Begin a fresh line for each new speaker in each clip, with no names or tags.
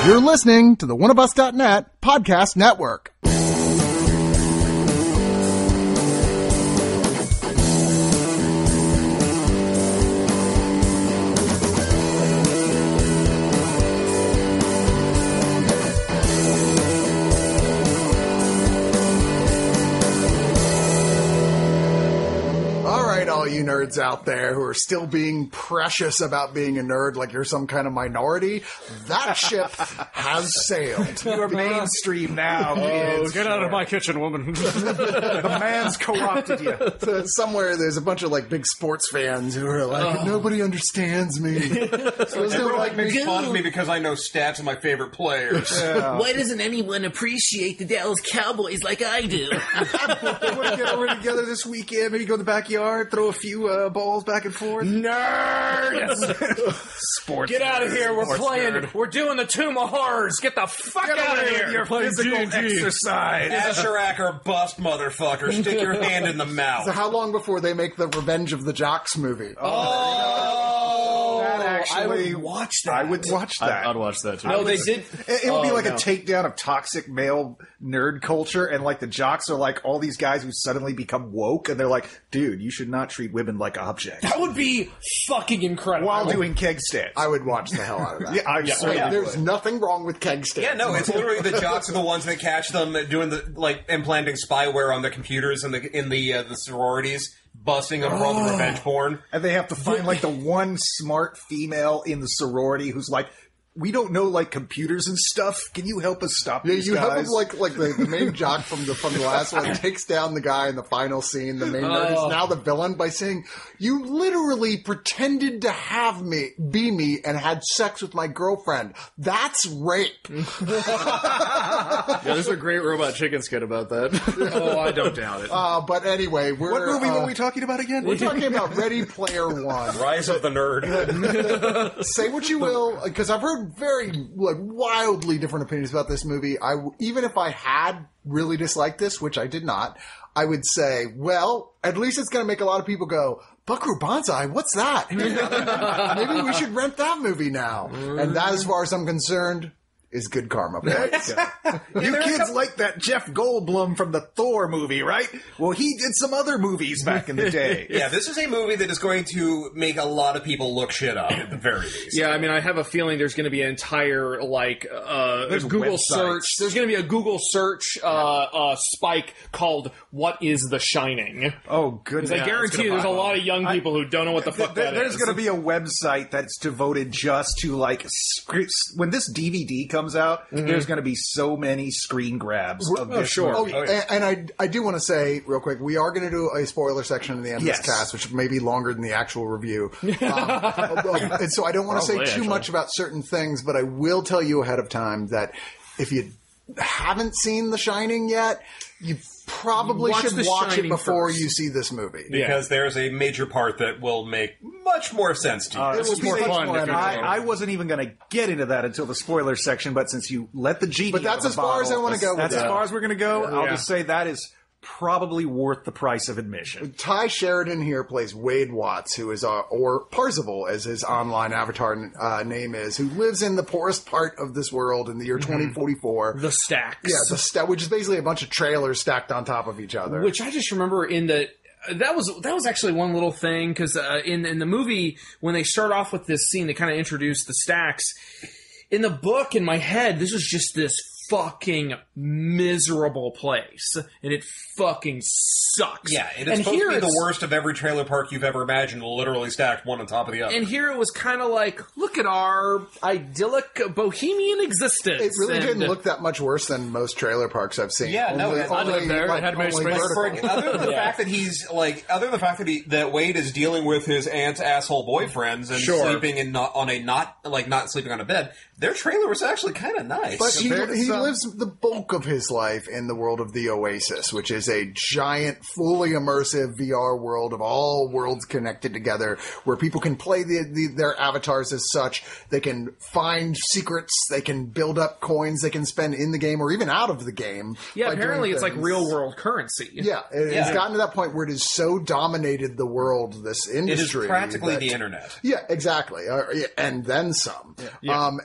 You're listening to the Oneofus.net podcast network. All you nerds out there who are still being precious about being a nerd like you're some kind of minority, that ship has sailed.
You're mainstream now, kids.
Get out of my kitchen, woman.
The man's co-opted you.
So somewhere there's a bunch of like big sports fans who are like, nobody understands me. So
everyone makes fun of me because I know stats of my favorite players.
Yeah. Why doesn't anyone appreciate the Dallas Cowboys like I do?
Want to get over together this weekend? Maybe go in the backyard, throw a few balls back and forth.
Nerd!
Sports.
Get out of here. We're playing.
Nerd.
We're doing the Tomb of Horrors. Get the fuck out of here.
Your physical exercise.
Asherak or bust, motherfucker. Stick your hand in the mouth.
So how long before they make the Revenge of the Jocks movie?
I would watch that. I would watch that.
I'd watch that too.
No, they did.
It would be like a takedown of toxic male nerd culture, and like the jocks are like all these guys who suddenly become woke, and they're like, dude, you should not treat women like objects.
That would be fucking incredible.
While doing keg stands.
I would watch the hell out of that.
There's
nothing wrong with keg stands.
Yeah, no, it's literally the jocks are the ones that catch them doing the implanting spyware on the computers in the sororities. Busting them for all the revenge porn.
And they have to find, like, the one smart female in the sorority who's like, we don't know, like, computers and stuff. Can you help us stop these guys?
Have them, like the main jock from the last one takes down the guy in the final scene, the main nerd is now the villain, by saying, you literally pretended to have me, be me, and had sex with my girlfriend. That's rape.
Yeah, there's a great Robot Chicken skit about that.
Oh, I don't doubt it.
But anyway,
what movie were we talking about again?
We're talking about Ready Player One.
Rise of the Nerd.
Say what you will, because I've heard very wildly different opinions about this movie. Even if I had really disliked this, which I did not, I would say, well, at least it's going to make a lot of people go, Buckaroo Banzai, what's that? Maybe we should rent that movie now. And that, as far as I'm concerned, is good karma points.
You kids like that Jeff Goldblum from the Thor movie, right? Well, he did some other movies back in the day.
Yeah, this is a movie that is going to make a lot of people look shit up at the very least.
Yeah, I mean, I have a feeling there's going to be an entire, Google search. There's going to be a Google search spike called What is the Shining?
Oh, goodness.
I guarantee you there's a lot of young people who don't know what the fuck that is.
There's going to be a website that's devoted just to, like, when this DVD comes out, there's going to be so many screen grabs of this movie.
And I do want to say real quick, we are going to do a spoiler section in the end of this cast, which may be longer than the actual review. And so I don't want to say too much about certain things, but I will tell you ahead of time that if you haven't seen The Shining yet, you probably should watch it before you see this movie.
Because there's a major part that will make much more sense to you.
It will be more fun.
I wasn't even going to get into that until the spoiler section, but since you let the genie
But that's as far as I want to go with
That's as far as we're going to go. I'll just say that is probably worth the price of admission.
Tye Sheridan here plays Wade Watts, who is, or Parzival as his online avatar name is, who lives in the poorest part of this world in the year 2044.
The stacks.
Yeah, which is basically a bunch of trailers stacked on top of each other.
Which I just remember that was actually one little thing, because in the movie, when they start off with this scene, they kind of introduce the stacks. In the book, in my head, this was just this fucking miserable place, and it fucking sucks.
Yeah, it is supposed to be the worst of every trailer park you've ever imagined, literally stacked one on top of the other.
And here it was kind of like, look at our idyllic bohemian existence.
It really didn't look that much worse than most trailer parks I've seen.
Yeah,
I lived there. It had many spaces.
Other than the fact that that Wade is dealing with his aunt's asshole boyfriends and sleeping in not sleeping on a bed, their trailer was actually kind of nice.
But he lives the bulk of his life in the world of the Oasis, which is a giant, fully immersive VR world of all worlds connected together, where people can play their avatars as such. They can find secrets. They can build up coins they can spend in the game or even out of the game.
Yeah,
by
apparently
doing
it's like
things.
real world currency.
Yeah, it's gotten to that point where it has so dominated the world, this
It
industry.
is practically
that-
the internet.
Yeah, exactly. And then some.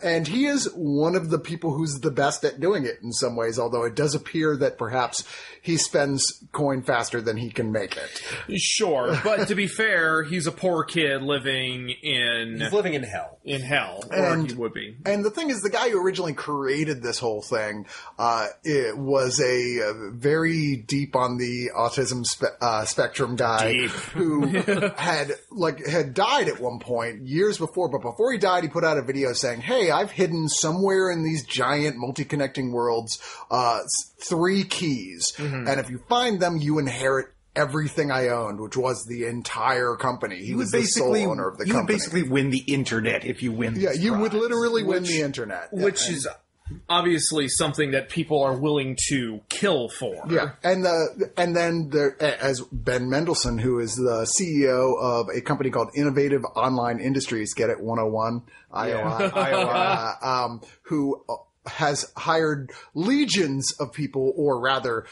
And he is one of the people who's the best at doing it in some ways, although it does appear that perhaps he spends coin faster than he can make it.
Sure, but to be fair, he's a poor kid living
He's living in hell.
or
And-
he would be.
And the thing is, the guy who originally created this whole thing it was a very deep on the autism spectrum guy who had died at one point years before. But before he died, he put out a video saying, "Hey, I've hidden somewhere in these giant multi-connecting worlds 3 keys, and if you find them, you inherit." Everything I owned, which was the entire company. He was the sole owner of the
You would
company.
basically win the internet if you win.
Yeah,
this
you would
prize.
literally win the internet.
Which is obviously something that people are willing to kill for.
Yeah, and then there, as Ben Mendelsohn, who is the CEO of a company called Innovative Online Industries, get it 101 IOI, who has hired legions of people, or rather,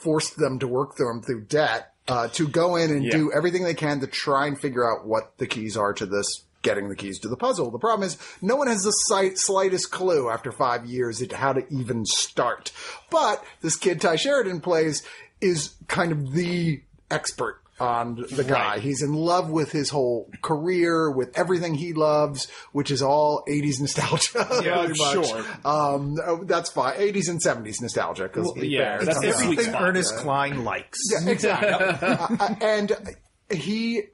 forced them to work them through debt, to go in and do everything they can to try and figure out what the keys are to this. Getting the keys to the puzzle. The problem is no one has the slightest clue after 5 years at how to even start. But this kid Tye Sheridan plays is kind of the expert on the guy. He's in love with his whole career, with everything he loves, which is all 80s nostalgia.
Yeah,
pretty much.
sure.
That's fine. 80s and 70s nostalgia.
That's
It's
the sweet
everything
spot.
Ernest Cline likes.
Yeah, exactly. And he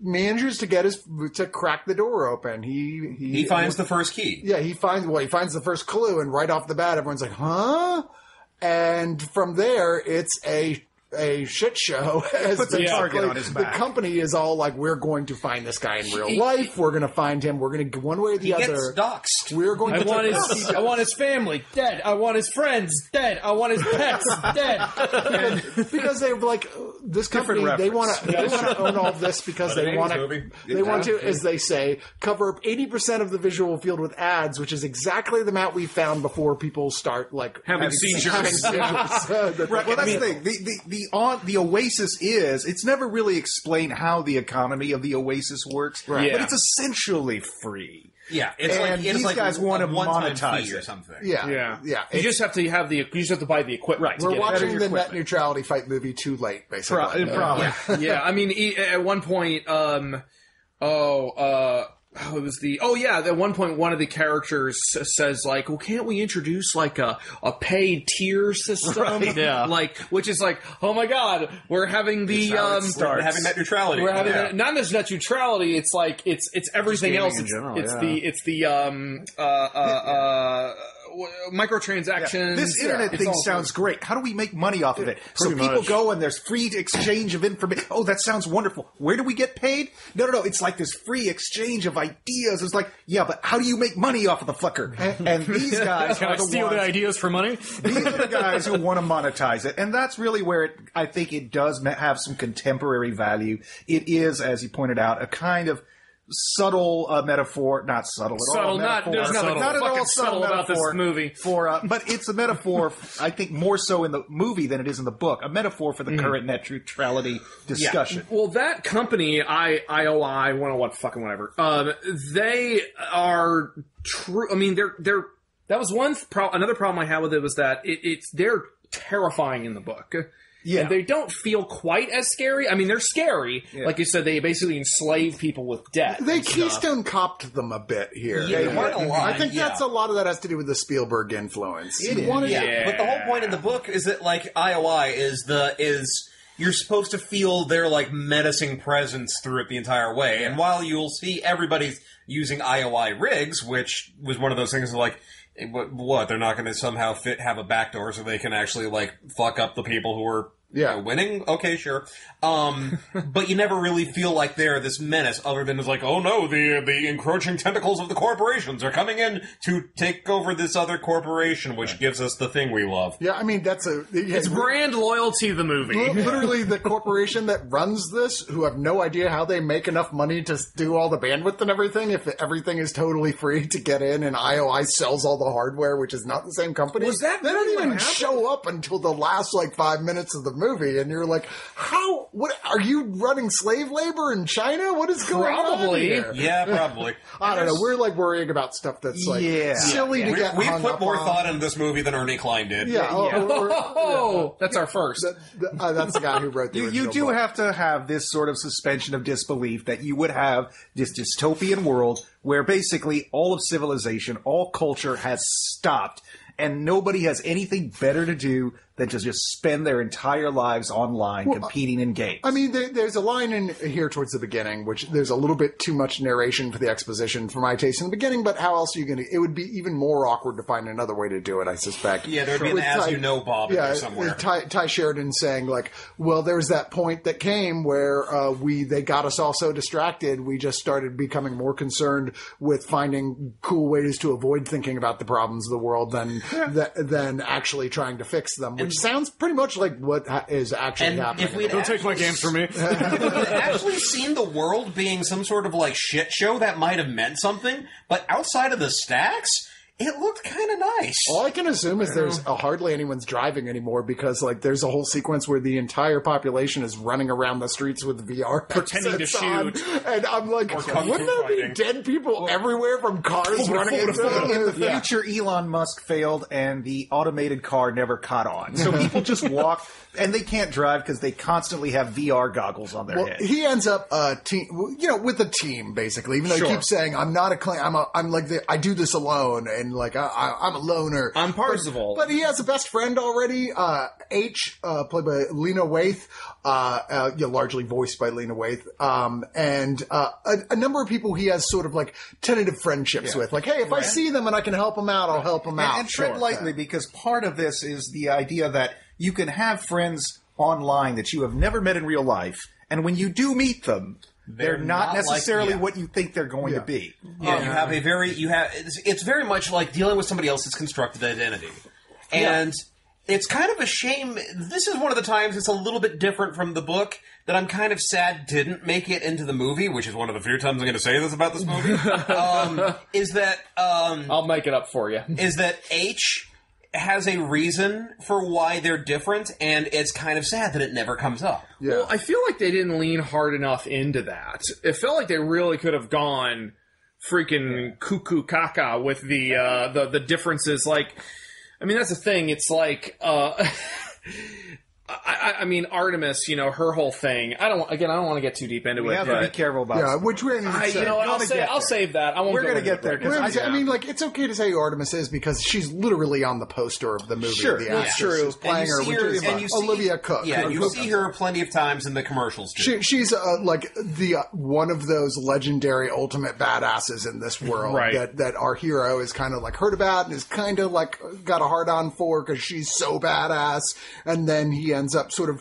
manages to to crack the door open.
He finds the first key.
Yeah, he finds the first clue, and right off the bat, everyone's like, "Huh?" And from there, it's a shit show.
Puts a target on his back.
The company is all like, "We're going to find this guy in real life. We're going to find him. We're going to one way or the
He
other.
gets doxxed.
We're going
I
to
want his family dead. I want his friends dead. I want his pets dead.
because they're like this company.
Different
They want to own all of this because they want
movie.
to. They want to, as they say, cover up 80% of the visual field with ads, which is exactly the amount we found before people start
Having seizures.
Right. Well, that's the thing. The Oasis it's never really explained how the economy of the Oasis works,
Right.
but
Yeah.
it's essentially free.
Yeah, it's
And
like it's
these
like
guys want to
one-time
monetize
fee or
it.
something.
Yeah.
You just have to buy the equipment. to
We're
get it.
watching the
equipment.
net neutrality fight movie too late, basically.
Probably.
Yeah, I mean, at one point, it was at one point, one of the characters says, like, well, can't we introduce, like, a paid tier system?
Yeah.
Like, which is like, oh my god, we're having the,
We're having net neutrality.
we're having
Yeah.
not just net neutrality, it's like, it's everything
gaming
else.
in general,
It's the microtransactions.
This internet
It's
thing
all-
sounds great. How do we make money off of it? So
Pretty
people
much.
go and there's free exchange of information. Oh, that sounds wonderful. Where do we get paid? No. It's like this free exchange of ideas. It's like, yeah, but how do you make money off of the fucker? And these guys
Can
are
I
the
steal the
ones.
ideas for money?
These are the guys who want to monetize it, and that's really where I think it does have some contemporary value. It is, as you pointed out, a kind of subtle metaphor, not subtle at all.
Subtle,
metaphor.
there's nothing
not at
fucking
all
subtle about this
metaphor
movie.
but it's a metaphor. I think more so in the movie than it is in the book. A metaphor for the current net neutrality discussion.
Well, that company, IOI, whatever. They are true. I mean, they're. That was another problem I had with it was that they're terrifying in the book.
Yeah.
And they don't feel quite as scary. I mean, they're scary.
Yeah.
Like you said, they basically enslave people with debt.
They
and stuff.
Keystone copped them a bit here.
Yeah, quite a lot,
I think
yeah.
that's a lot of that has to do with the Spielberg influence.
It
He
is.
wanted-
Yeah.
But the whole point in the book is that like IOI is you're supposed to feel their like menacing presence through it the entire way. And while you'll see everybody's using IOI rigs, which was one of those things like what they're not going to somehow have a backdoor so they can actually like fuck up the people who are
Yeah.
Winning? Okay, sure. But you never really feel like they're this menace, other than it's like, oh no, the encroaching tentacles of the corporations are coming in to take over this other corporation, which gives us the thing we love.
Yeah, I mean, that's a... Yeah,
It's brand loyalty of the movie.
literally the corporation that runs this, who have no idea how they make enough money to do all the bandwidth and everything, if everything is totally free to get in, and IOI sells all the hardware, which is not the same company.
Was that
They don't
really what
even
happened?
show up until the last, 5 minutes of the movie, and you're like, how? What? Are you running slave labor in China? What is going on
Probably.
here?
Yeah, probably.
I don't know. We're worrying about stuff that's silly to get
We
hung
put
up
more
on.
thought into this movie than Ernie Klein did.
Yeah.
Oh, that's our first.
That's the guy who wrote the
You
original
do
book.
have to have this sort of suspension of disbelief that you would have this dystopian world where basically all of civilization, all culture has stopped, and nobody has anything better to do than to just spend their entire lives online competing in games.
I mean, there's a line in here towards the beginning, which there's a little bit too much narration for the exposition for my taste in the beginning, but how else are you going to... It would be even more awkward to find another way to do it, I suspect.
Yeah, there'd be an
With
as-you-know Bob in there somewhere.
Tye Sheridan saying, well, there was that point that came where they got us all so distracted, we just started becoming more concerned with finding cool ways to avoid thinking about the problems of the world than actually trying to fix them, which sounds pretty much like what is actually happening.
If we'd
Don't take my games from me.
if we'd actually seen the world being some sort of shit show, that might have meant something. But outside of the stacks, it looked kind of nice.
All I can assume is there's hardly anyone's driving anymore because, there's a whole sequence where the entire population is running around the streets with VR
Pretending to
headsets on.
shoot.
And I'm like,
kung
wouldn't
fu
there be
fighting.
dead people everywhere from cars running into them?
In the future, Elon Musk failed and the automated car never caught on. So people just walk, and they can't drive because they constantly have VR goggles on their
Well,
head.
he ends up with a team basically. Even though he keeps saying, "I'm not a clan. I do this alone," and I'm a loner.
I'm Parzival.
But he has a best friend already, H, played by Lena Waithe, largely voiced by Lena Waithe, and a number of people he has sort of tentative friendships with. Hey, if I see them and I can help them out, I'll help them out.
And tread lightly, because part of this is the idea that you can have friends online that you have never met in real life, and when you do meet them, they're not necessarily what you think they're going to be.
Yeah, it's very much like dealing with somebody else's constructed identity. And it's kind of a shame. This is one of the times it's a little bit different from the book that I'm kind of sad didn't make it into the movie, which is one of the few times I'm going to say this about this movie, is that...
I'll make it up for you.
Is that H has a reason for why they're different, and it's kind of sad that it never comes up.
Yeah.
Well, I feel like they didn't lean hard enough into that. It felt like they really could have gone freaking cuckoo caca with the differences. I mean, that's the thing. It's I mean, Artemis, her whole thing. I don't want to get too deep into
We
it.
have to be careful about
Yeah, which we haven't even said.
I'll save that. I won't.
We're
go
gonna
into
get
it
there,
right
'cause
now.
I mean, it's okay to say who Artemis is because she's literally on the poster of the movie.
Sure,
the
that's
actress
true.
who's playing her, which is Olivia Cook.
Yeah, you see her plenty of times in the commercials too.
She's the one of those legendary ultimate badasses in this world
Right.
that our hero is kind of heard about and is kind of got a hard on for because she's so badass, and then he ends up sort of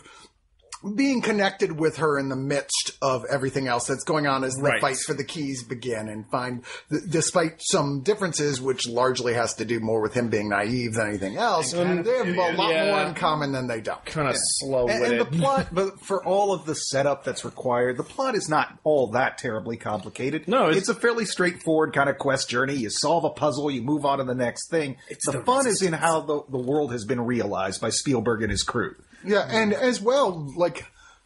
being connected with her in the midst of everything else that's going on as the
Right.
fight for the keys begin, and find, despite some differences, which largely has to do more with him being naive than anything else, they have a lot more in common than they don't.
Kind of slow with
And the
it.
plot, but for all of the setup that's required, the plot is not all that terribly complicated.
No,
it's a fairly straightforward kind of quest journey. You solve a puzzle, you move on to the next thing. The fun is in how the world has been realized by Spielberg and his crew.
Yeah, and as well,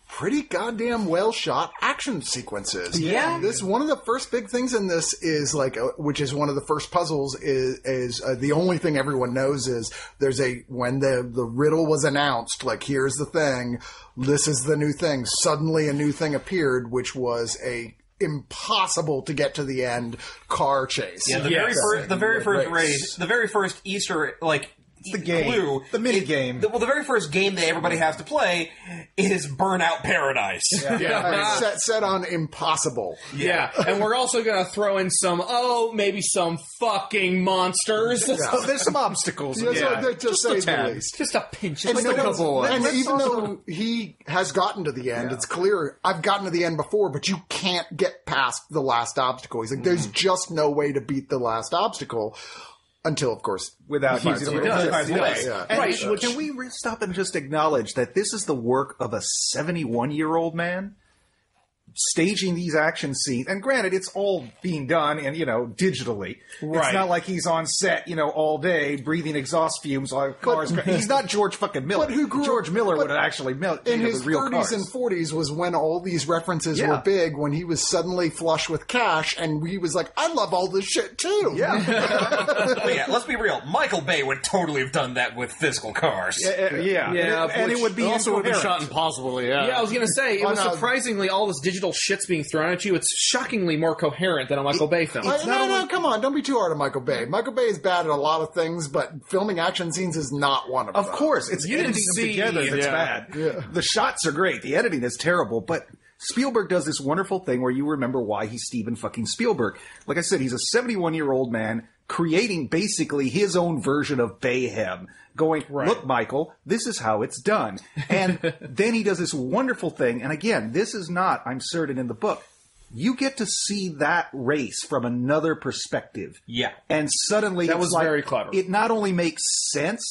pretty goddamn well shot action sequences.
Yeah.
This one of the first big things in this is which is one of the first puzzles is the only thing everyone knows is when the riddle was announced, here's the thing, this is the new thing. Suddenly a new thing appeared, which was a impossible to get to the end car chase.
Yeah, the very first Easter
the game,
clue.
the mini game.
The very first game that everybody has to play is Burnout Paradise.
Set on impossible.
Yeah, and we're also going to throw in maybe some fucking monsters.
So there's some obstacles.
Just say
a
the
tad.
least.
Just a pinch.
And,
Just a couple.
and even though he has gotten to the end, it's clear I've gotten to the end before, but you can't get past the last obstacle. He's like, there's just no way to beat the last obstacle until, of course,
Without using the
Yes.
Right. Can we stop and just acknowledge that this is the work of a 71-year-old man? Staging these action scenes, and granted, it's all being done and digitally.
Right.
It's not like he's on set, all day breathing exhaust fumes while cars. He's not George fucking Miller.
But who grew
George
up-
Miller
but
would have actually
in his
real
30s
cars.
and 40s was when all these references were big, when he was suddenly flush with cash, and he was like, I love all this shit too.
Yeah.
But yeah, let's be real. Michael Bay would totally have done that with physical cars.
And it would be
also would have been
incoherent.
shot impossibly. Yeah.
Yeah, I was going to say, it was
no.
surprisingly all this digital shit's being thrown at you. It's shockingly more coherent than a Michael Bay film.
No, come on, don't be too hard on Michael Bay. Michael Bay is bad at a lot of things, but filming action scenes is not one of them.
Of course, it's
You
editing
didn't
them
see-
together that's bad.
Yeah.
The shots are great. The editing is terrible, but Spielberg does this wonderful thing where you remember why he's Steven fucking Spielberg. Like I said, he's a 71-year-old man creating basically his own version of Bayhem, going, look, Michael, this is how it's done. And then he does this wonderful thing, and again, this is not, I'm certain, in the book. You get to see that race from another perspective.
Yeah.
And suddenly
That
it's
was
like,
very clever.
It not only makes sense,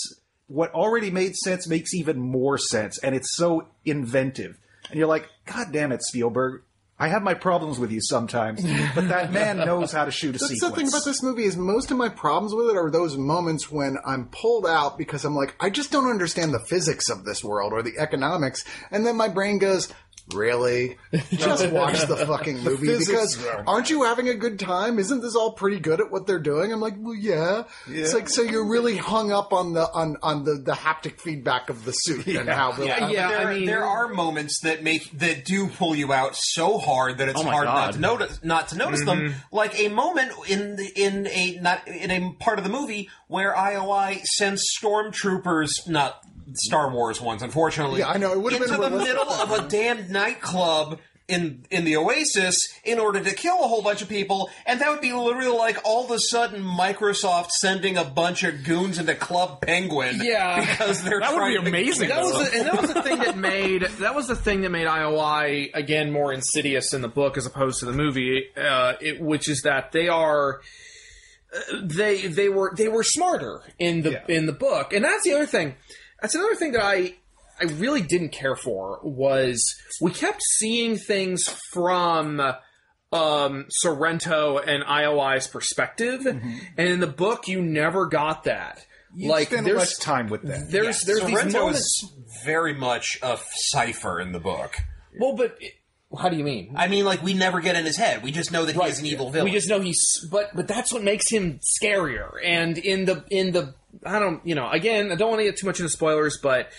what already made sense makes even more sense, and it's so inventive. And you're like, God damn it, Spielberg. I have my problems with you sometimes, but that man knows how to shoot a
That's
sequence.
the thing about this movie is most of my problems with it are those moments when I'm pulled out because I'm like, I just don't understand the physics of this world or the economics. And then my brain goes, really? Just watch the fucking movie because aren't you having a good time? Isn't this all pretty good at what they're doing? I'm like, well, yeah. It's like, so you're really hung up on the haptic feedback of the suit and how the
There are moments that do pull you out so hard that it's hard not to notice them. Like a moment in a part of the movie where IOI sends stormtroopers, not Star Wars ones, unfortunately.
Yeah, I know. It would have
into
been
the middle of a damn nightclub in the Oasis in order to kill a whole bunch of people, and that would be literally like all of a sudden Microsoft sending a bunch of goons into Club Penguin.
Yeah,
because they're
that would
trying
be amazing.
That was the thing that made IOI again more insidious in the book as opposed to the movie, which is that they are. They were smarter in the book, and that's the other thing. That's another thing that I really didn't care for was we kept seeing things from Sorrento and IOI's perspective, and in the book you never got that.
You spend less time with them.
There's these
Sorrento
moments.
is very much a cipher in the book.
Well, but how do you mean?
I mean, like, we never get in his head. We just know that he's an evil villain.
We just know but that's what makes him scarier. And in the I don't want to get too much into spoilers, but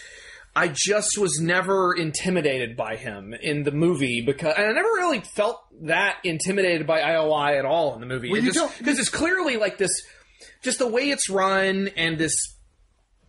I just was never intimidated by him in the movie and I never really felt that intimidated by IOI at all in the movie. Because it's clearly like this, just the way it's run and this.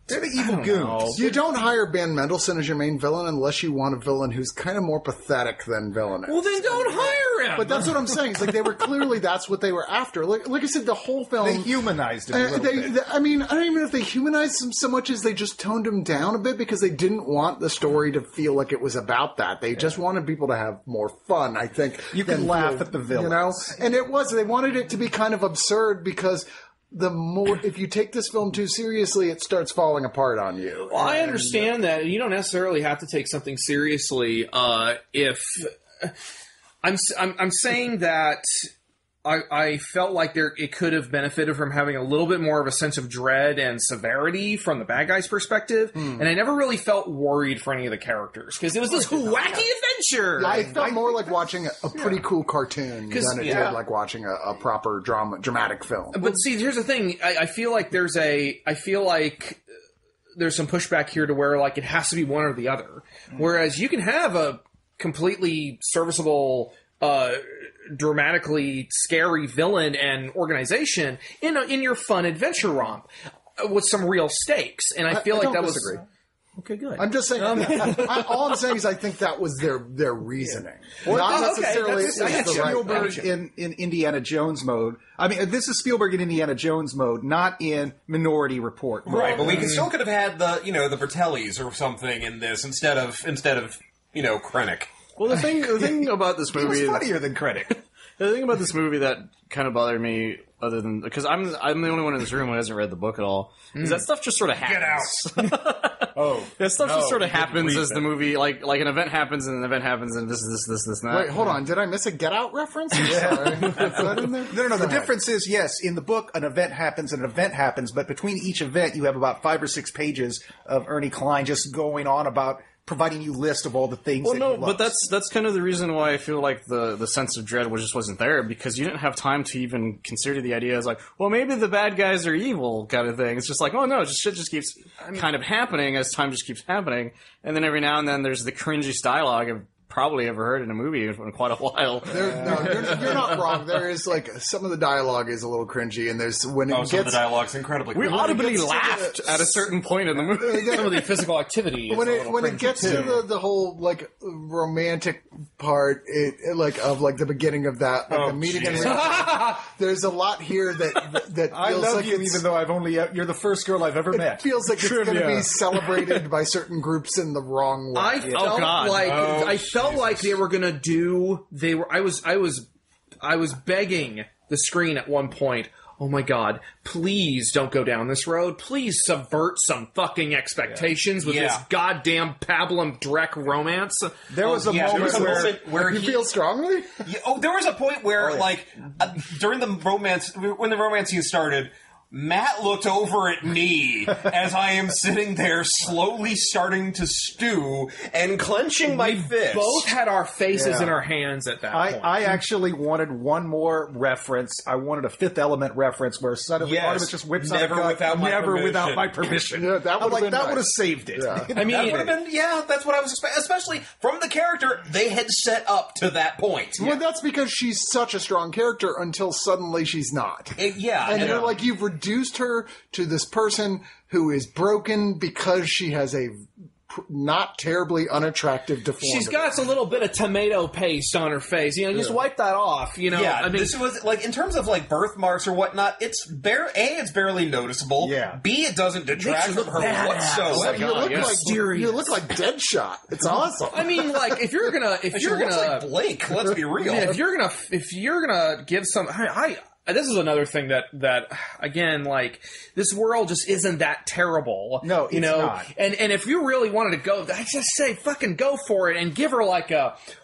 They're the evil goons.
You don't hire Ben Mendelsohn as your main villain unless you want a villain who's kind of more pathetic than villainous.
Well, then don't hire him.
But that's what I'm saying. It's like they were clearly that's what they were after. Like I said, the whole film
They humanized him a little bit.
I mean, I don't even know if they humanized him so much as they just toned him down a bit because they didn't want the story to feel like it was about that. They just wanted people to have more fun. I think
You can laugh at the villains.
and they wanted it to be kind of absurd because. If you take this film too seriously, it starts falling apart on you.
Well, I understand that you don't necessarily have to take something seriously. If I'm saying that I felt like it could have benefited from having a little bit more of a sense of dread and severity from the bad guy's perspective, and I never really felt worried for any of the characters because it was this wacky adventure.
I felt more like watching a pretty cool cartoon than it did like watching a proper dramatic film.
But see, here's the thing: I feel like there's some pushback here to where like it has to be one or the other, whereas you can have a completely serviceable. Dramatically scary villain and organization in your fun adventure romp. with some real stakes, and I feel like
don't
that
disagree.
was okay. Good.
I'm just saying. All I'm saying is I think that was their reasoning, not
okay,
necessarily
that's- I
it was
get
the
you.
right
Spielberg
action.
in Indiana Jones mode. I mean, this is Spielberg in Indiana Jones mode, not in Minority Report mode.
Right, but we still could have had the the Bertellis or something in this instead of Krennic.
Well, the thing about this
He was
movie,
funnier than Krennic.
the thing about this movie that kind of bothered me, other than because I'm the only one in this room who hasn't read the book at all, is that stuff just sort of happens.
Get out!
That stuff just sort of
you didn't
happens
read
as
it.
the movie, like an event happens and an event happens and this, and that.
Wait, hold on. Did I miss a Get Out reference? I'm sorry. Is that in there?
No.
Go
The
ahead.
difference is, yes, in the book, an event happens, but between each event, you have about 5 or 6 pages of Ernie Klein just going on about providing you list of all the things.
Well,
that
no,
he
but
loves.
that's kind of the reason why I feel like the sense of dread just wasn't there, because you didn't have time to even consider the idea as like, well, maybe the bad guys are evil kind of thing. It's just like, oh no, shit just keeps kind of happening as time just keeps happening, and then every now and then there's the cringiest dialogue I've probably ever heard in a movie in quite a while.
You're not wrong. There is some of the dialogue is a little cringy, and there's when it
Some of the
gets
dialogue's incredibly.
We
cringy.
audibly
gets to
laughed
the-
at a certain point in the movie.
Some of the physical activity. Is
when
a
it
little
when it
cringy,
gets
too.
to the whole romantic part of the beginning of that the meeting and there's a lot here that feels
I love
like
you,
it's,
even though you're the first girl I've ever
it
met.
feels like it's going to
Trivia.
be celebrated by certain groups in the wrong way.
I felt I felt like they were gonna do. I was begging the screen at one point. Oh my god, please don't go down this road. Please subvert some fucking expectations with this goddamn pablum Drek romance.
There was a
there was a moment where
you feel strongly?
there was a point where, during the romance, when the romance scene started, Matt looked over at me as I am sitting there slowly starting to stew and clenching my fist.
Both had our faces
Yeah.
in our hands at that point.
I actually wanted one more reference. I wanted a Fifth Element reference where suddenly
Yes.
Artemis just whips out a
Never
gun.
without my
Never
permission.
without my permission.
Yeah, that
I'm
would've
like,
been
that
nice.
would have saved it.
Yeah.
I mean,
That would have been, that's what I was expecting, especially from the character they had set up to that point.
Well, that's because she's such a strong character until suddenly she's not. And you're like, you've reduced her to this person who is broken because she has a not terribly unattractive deformity.
she's got a little bit of tomato paste on her face. Just wipe that off.
Yeah,
I mean,
this was in terms of birthmarks or whatnot. It's it's barely noticeable.
Yeah.
B, it doesn't detract
Makes you
from
look
her
badass.
whatsoever.
you look like Deadshot. It's awesome.
I mean, if you're gonna,
She looks like Blake. Let's be real.
if you're gonna give some, this is another thing that again, this world just isn't that terrible.
No, it's not.
And if you really wanted to go, I just say fucking go for it and give her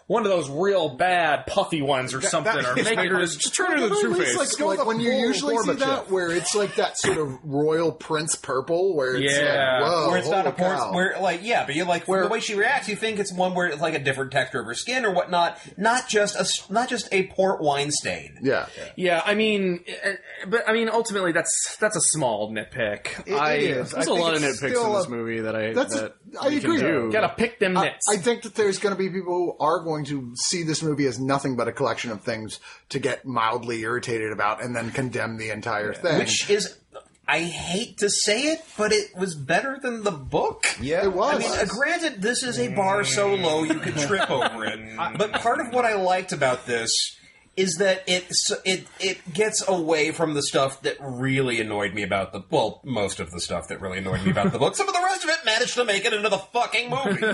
one of those real bad puffy ones or something, or make her just turn her to the
At
True
least,
Face.
like when you
full
usually see
Gorbachev.
that, where it's like that sort of royal prince purple, where it's
Yeah.
like, whoa,
Where it's not a
holy
porn,
cow.
but you from the way she reacts, you think it's one where it's like a different texture of her skin or whatnot, not just a port wine stain.
Yeah.
Yeah, but ultimately that's a small nitpick.
It is.
There's
I
a
think
lot of
it's
nitpicks
still
in this
a-
movie that I
I agree.
do.
Gotta pick them nits.
I think that there's going to be people who are going to see this movie as nothing but a collection of things to get mildly irritated about and then condemn the entire thing.
Which is, I hate to say it, but it was better than the book.
Yeah.
It was.
I mean, granted, this is a bar so low you could trip over it. But part of what I liked about this is that it gets away from the stuff that really annoyed me about most of the stuff that really annoyed me about the book. Some of the rest of it managed to make it into the fucking movie.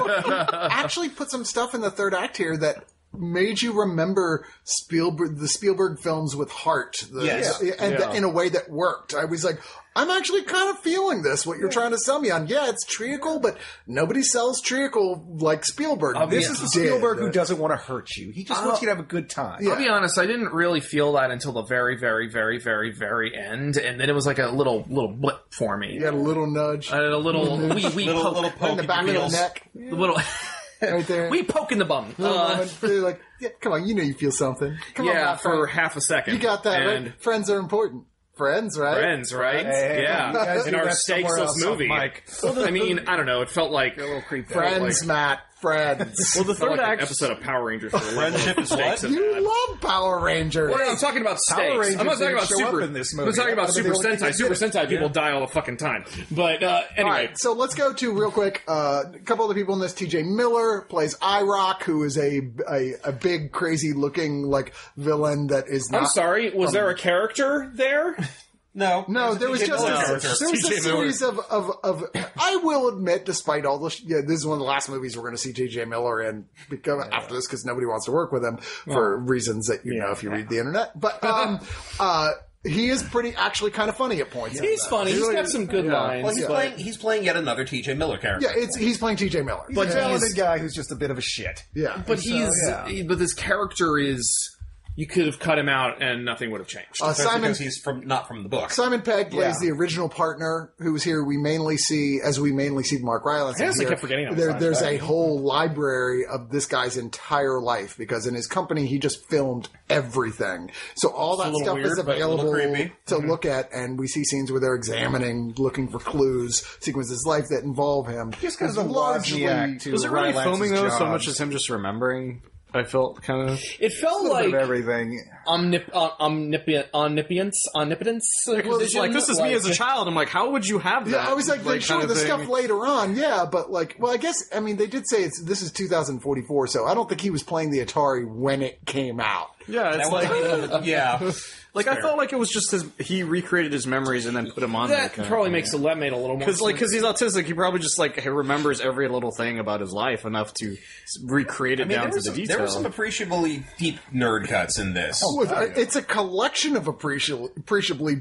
actually put some stuff in the third act here that made you remember the Spielberg films with heart.
Yes.
In a way that worked. I was like, I'm actually kind of feeling this, what you're trying to sell me on. Yeah, it's treacle, but nobody sells treacle like Spielberg.
This is the
did.
Spielberg who doesn't want to hurt you. He just wants you to have a good time.
I'll be honest, I didn't really feel that until the very, very, very, very, very end, and then it was like a little blip for me.
You got a little nudge
A little wee
little
poke,
poke
in the back of
heels.
the neck.
little
Right there.
wee poke in the bum.
Little moment. They're like, yeah, come on, you know you feel something. Come on,
Yeah,
my
for
friend.
half a second.
You got that,
and
right? Friends are important. Friends, right?
Friends, right?
Hey, you
yeah,
guys
in
do
our
that somewhere
stakes
else,
movie.
Mike.
I mean, I don't know. It felt like a little creepy.
Friends, Matt. friends.
Well, the third act
episode of Power Rangers.
Friendship is what?
You love Power Rangers.
Well, I'm talking about stakes.
Rangers
I'm not talking about
didn't show
Super.
up in this movie.
I'm talking about
I mean,
Super
they
Sentai. Super Sentai people die all the fucking time. But
All
anyway,
right, so let's go to real quick. A couple other people in this. T.J. Miller plays IROC, who is a big, crazy looking like villain that is not.
I'm sorry. Was there a character there?
No,
there was just a series of. I will admit, despite all this, this is one of the last movies we're going to see T.J. Miller in after this because nobody wants to work with him for reasons that you know if you read the internet. But he is actually kind of funny at points.
He's funny. He's got some good lines.
Well, he's playing yet another T.J. Miller character.
Yeah, he's playing T.J. Miller.
But he's a talented guy who's just a bit of a shit.
Yeah,
but but this character is. You could have cut him out and nothing would have changed.
Because he's not from the book.
Simon Pegg plays the original partner who was here. We mainly see Mark Rylance.
I kept forgetting
There's a whole library of this guy's entire life because in his company he just filmed everything. So all that stuff is available to look at, and we see scenes where they're examining, looking for clues, sequences of life that involve him.
Just because of largely
was it really filming though so much as him just remembering? I felt kind of.
It felt like
everything.
Omnipotence.
Well, it's like this is me as a child. I'm like, how would you have that?
Yeah, I was like, they show the stuff later on, but I guess they did say this is 2044, so I don't think he was playing the Atari when it came out.
Yeah, it's
like
I felt like it was just he recreated his memories and then put them on.
That probably makes the made a little more
because he's autistic. He probably just he remembers every little thing about his life enough to recreate it down to the detail.
There were some appreciably deep nerd cuts in this.
It's a collection of appreciably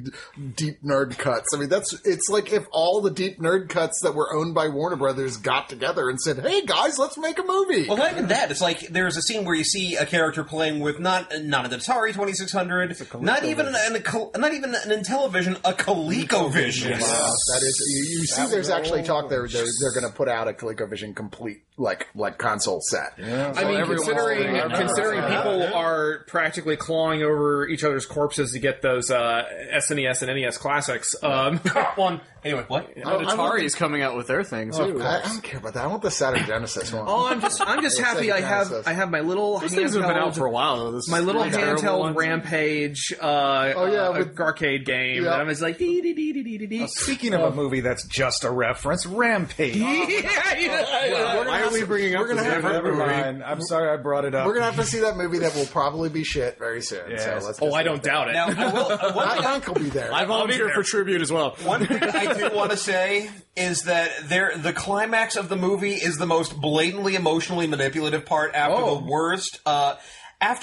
deep nerd cuts. I mean, it's like if all the deep nerd cuts that were owned by Warner Brothers got together and said, "Hey guys, let's make a movie."
Well, not even that. It's like there's a scene where you see a character playing with not an Atari 2600, not even an Intellivision, a ColecoVision.
Wow, that is. You see, there's actually talk they're going to put out a ColecoVision complete like console set.
Yeah.
I mean, considering people are practically clawing over each other's corpses to get those SNES and NES classics.
Anyway, what?
Atari's coming out with their thing too.
I don't care about that. I want the Saturn Genesis one.
I'm just happy I have my little
Those things have been out for a while though.
My little handheld Rampage arcade game that I was like
speaking of a movie that's just a reference, Rampage.
Why are we bringing up this
Never mind. I'm sorry I brought it up.
We're going to have to see that movie that will probably be shit very soon.
Yes.
So
I don't doubt it.
Now,
Hank will be there.
I volunteer for tribute as well.
One thing I do want to say is that the climax of the movie is the most blatantly emotionally manipulative part after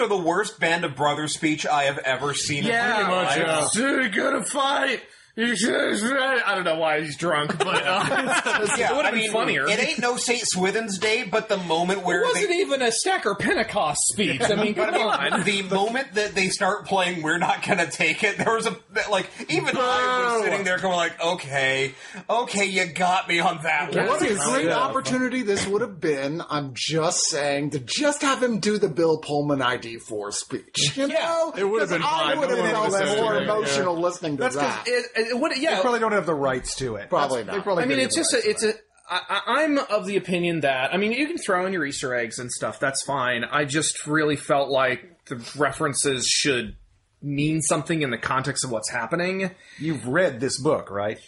the worst Band of Brothers speech I have ever seen.
So you're gonna fight. I don't know why he's drunk, but it would have been funnier.
It ain't no St. Swithin's Day, but the moment where
it wasn't even a Stacker Pentecost speech. I mean, come on.
The moment that they start playing "We're Not Gonna Take It," there was even I was sitting there going like, okay, you got me on that one.
What a great opportunity this would have been. I'm just saying to just have him do the Bill Pullman ID4 speech. You know,
it would have been fun.
I would have felt more emotional listening to that.
They probably don't have the rights to it.
Probably not.
I mean, I'm of the opinion that, I mean, you can throw in your Easter eggs and stuff, that's fine. I just really felt like the references should mean something in the context of what's happening.
You've read this book, right?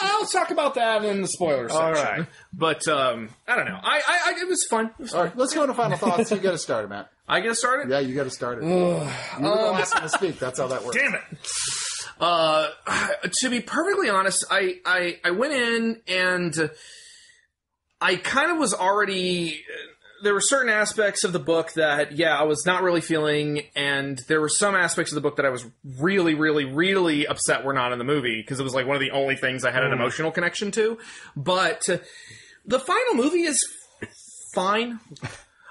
I'll talk about that in the spoiler section.
All right.
But, I don't know. It was fun.
All right, let's go into final thoughts. You got to start it, Matt.
I get started?
Yeah, you got to start it. You were the last one to speak. That's how that works.
Damn it. To be perfectly honest, I went in and I kind of was already, there were certain aspects of the book that, I was not really feeling, and there were some aspects of the book that I was really, really, really upset were not in the movie, because it was like one of the only things I had an emotional connection to. But the final movie is fine.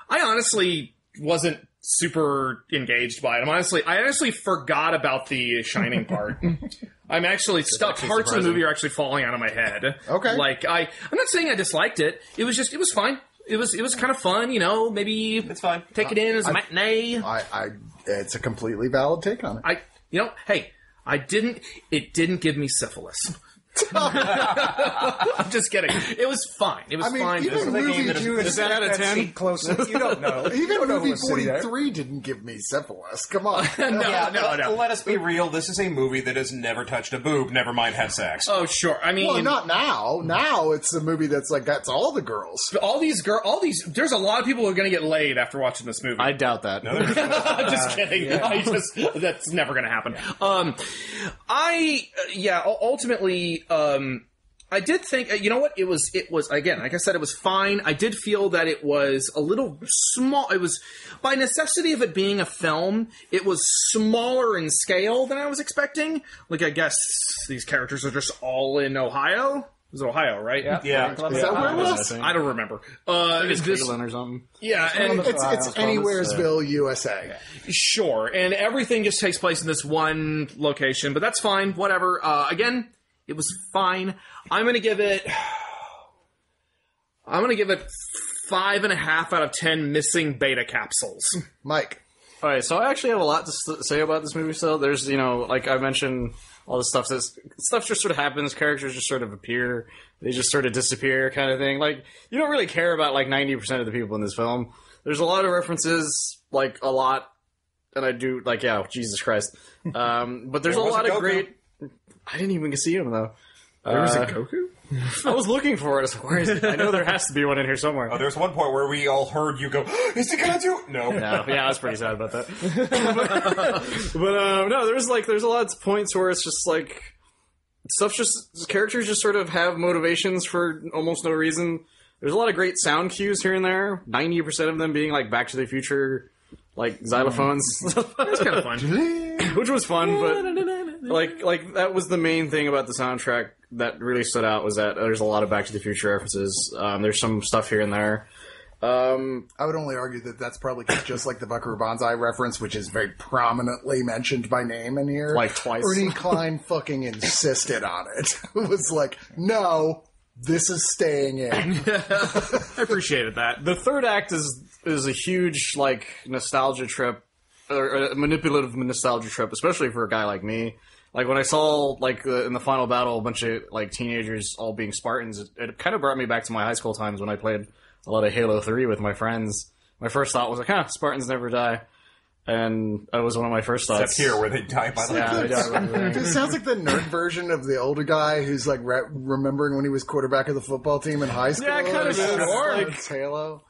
I honestly wasn't super engaged by it. I honestly forgot about the Shining part. I'm actually parts of the movie are actually falling out of my head.
Okay.
I'm not saying I disliked it. It was fine. It was kind of fun, maybe
it's fine.
Take it in as a matinee.
It's a completely valid take on it.
it didn't give me syphilis. I'm just kidding. It was fine. It was fine.
Even movie
Is that out of 10? Close. You don't know.
even movie 43 didn't give me syphilis. Come on.
No.
Let us be real. This is a movie that has never touched a boob, never mind have sex.
Oh, sure. I mean,
Well, not now. Now it's a movie that's like, that's all the girls.
there's a lot of people who are going to get laid after watching this movie.
I doubt that.
I'm just kidding. That's never going to happen. Ultimately, I did think, you know what? It was, again, like I said, it was fine. I did feel that it was a little small. It was, by necessity of it being a film, it was smaller in scale than I was expecting. Like, I guess these characters are just all in Ohio. It was Ohio, right?
Yeah.
Is that where it was?
I don't remember.
It's Cleveland or something.
Yeah, and
It's Anywheresville, USA.
sure, and everything just takes place in this one location, but that's fine. Whatever. Again, it was fine. I'm gonna give it 5.5 out of 10 missing beta capsules.
Mike.
All right, so I actually have a lot to say about this movie still. There's, like I mentioned, all the stuff just sort of happens. Characters just sort of appear. They just sort of disappear kind of thing. Like, you don't really care about, like, 90% of the people in this film. There's a lot of references, like, a lot. And I do, like, yeah, Jesus Christ. But there's a lot of great... I didn't even see him, though.
There was a Goku?
I was looking for it. I was like, where is it? I know there has to be one in here somewhere.
Oh, there's one point where we all heard you go, is he gonna do... No.
No, yeah, I was pretty sad about that. but no, there's a lot of points where it's just like characters just sort of have motivations for almost no reason. There's a lot of great sound cues here and there. 90% of them being like Back to the Future, like xylophones.
That's kind of fun.
Which was fun, but like that was the main thing about the soundtrack that really stood out, was that there's a lot of Back to the Future references. There's some stuff here and there.
I would only argue that that's probably just like the Buckaroo Banzai reference, which is very prominently mentioned by name in here.
Like twice.
Ernie Klein fucking insisted on it. It was like, no, this is staying in.
I appreciated that.
The third act is a huge, like, nostalgia trip, or a manipulative nostalgia trip, especially for a guy like me. Like, when I saw, like, in the final battle, a bunch of, like, teenagers all being Spartans, it kind of brought me back to my high school times when I played a lot of Halo 3 with my friends. My first thought was like, Spartans never die. And that was one of my first thoughts.
Except here, where they die by the
they die by the
It sounds like the nerd version of the older guy who's like remembering when he was quarterback of the football team in high school.
Yeah, it kind of is.
It's Halo.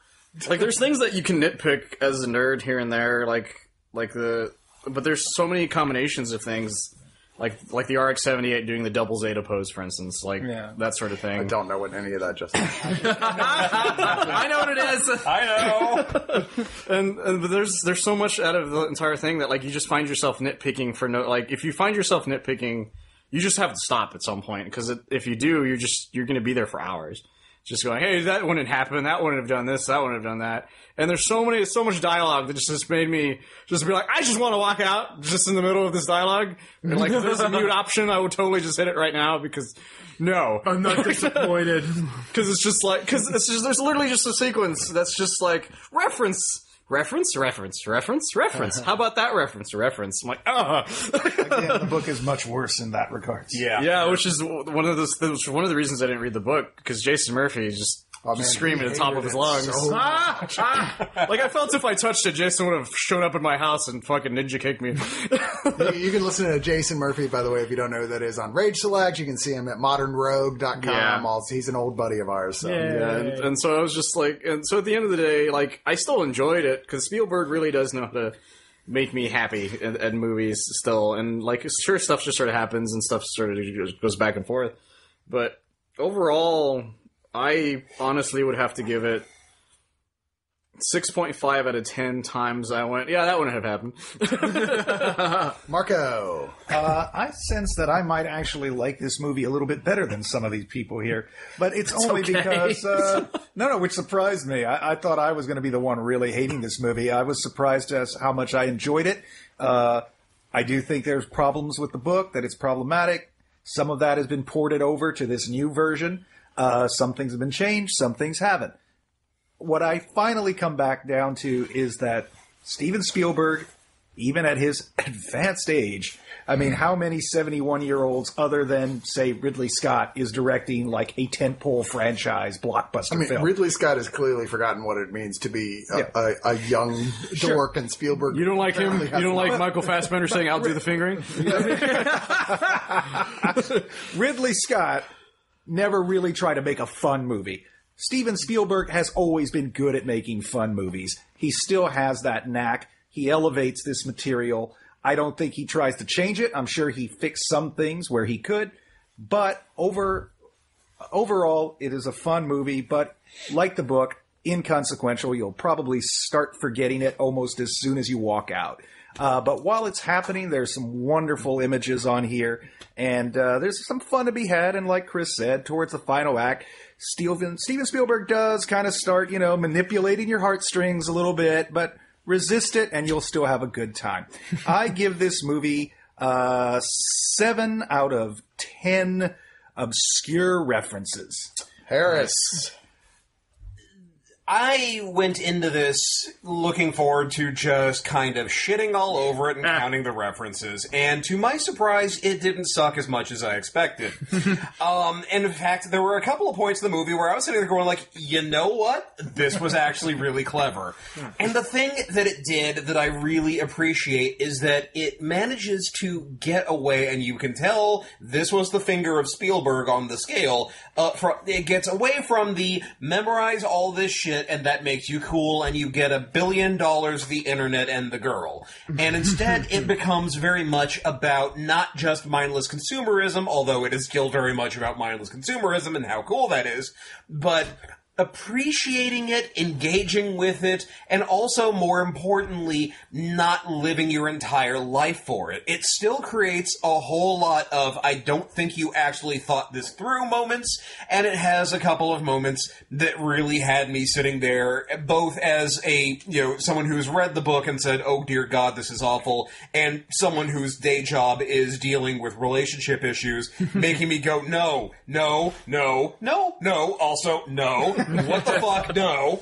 Like, there's things that you can nitpick as a nerd here and there, but there's so many combinations of things, like the RX-78 doing the double Zeta pose, for instance, that sort of thing.
I don't know what any of that just is.
I know what it is.
I know.
But there's so much out of the entire thing that, like, you just find yourself nitpicking for if you find yourself nitpicking, you just have to stop at some point, because if you do, you're going to be there for hours. Just going, hey, that wouldn't happen, that wouldn't have done this, that wouldn't have done that. And there's so much dialogue that just made me just be like, I just want to walk out just in the middle of this dialogue. And like, if there's a mute option, I would totally just hit it right now, because no.
I'm not disappointed.
Because there's literally just a sequence that's just like, reference. How about that reference? I'm like,
Again, the book is much worse in that regard.
Yeah, which is one of the reasons I didn't read the book, because Jason Murphy is just screaming at the top of his lungs. Like, I felt if I touched it, Jason would have showed up at my house and fucking ninja kicked me.
You can listen to Jason Murphy, by the way, if you don't know who that is, on Rage Select. You can see him at modernrogue.com.
Yeah.
He's an old buddy of ours. So.
And so I was just like, and so at the end of the day, like, I still enjoyed it, because Spielberg really does know how to make me happy at movies still. And, like, sure, stuff just sort of happens and stuff sort of goes back and forth. But overall, I honestly would have to give it 6.5 out of 10 times I went, yeah, that wouldn't have happened.
Marco.
I sense that I might actually like this movie a little bit better than some of these people here. But it's only because... which surprised me. I thought I was going to be the one really hating this movie. I was surprised as how much I enjoyed it. I do think there's problems with the book, that it's problematic. Some of that has been ported over to this new version. Some things have been changed, some things haven't. What I finally come back down to is that Steven Spielberg even at his advanced age. I mean, how many 71-year-olds other than, say, Ridley Scott is directing like a tentpole franchise blockbuster film?
Ridley Scott has clearly forgotten what it means to be a young dork, and Spielberg.
You don't like him? You don't like Michael Fassbender saying, "I'll do the fingering"?
Ridley Scott never really tried to make a fun movie. Steven Spielberg has always been good at making fun movies. He still has that knack. He elevates this material. I don't think he tries to change it. I'm sure he fixed some things where he could. But overall, it is a fun movie. But like the book, inconsequential. You'll probably start forgetting it almost as soon as you walk out. But while it's happening, there's some wonderful images on here. And there's some fun to be had. And like Chris said, towards the final act, Steven Spielberg does kind of start, manipulating your heartstrings a little bit. But resist it, and you'll still have a good time. I give this movie 7 out of 10 obscure references.
Harris.
I went into this looking forward to just kind of shitting all over it and counting the references. And to my surprise, it didn't suck as much as I expected. And in fact, there were a couple of points in the movie where I was sitting there going like, you know what? This was actually really clever. And the thing that it did that I really appreciate is that it manages to get away, and you can tell this was the finger of Spielberg on the scale. It gets away from the memorize all this shit and that makes you cool and you get $1 billion, the internet, and the girl. And instead, it becomes very much about not just mindless consumerism, although it is still very much about mindless consumerism and how cool that is, but appreciating it, engaging with it, and also, more importantly, not living your entire life for it. It still creates a whole lot of, I don't think you actually thought this through moments, and it has a couple of moments that really had me sitting there, both as a, someone who's read the book and said, oh dear God, this is awful, and someone whose day job is dealing with relationship issues, making me go, no, also, no. What the fuck? No.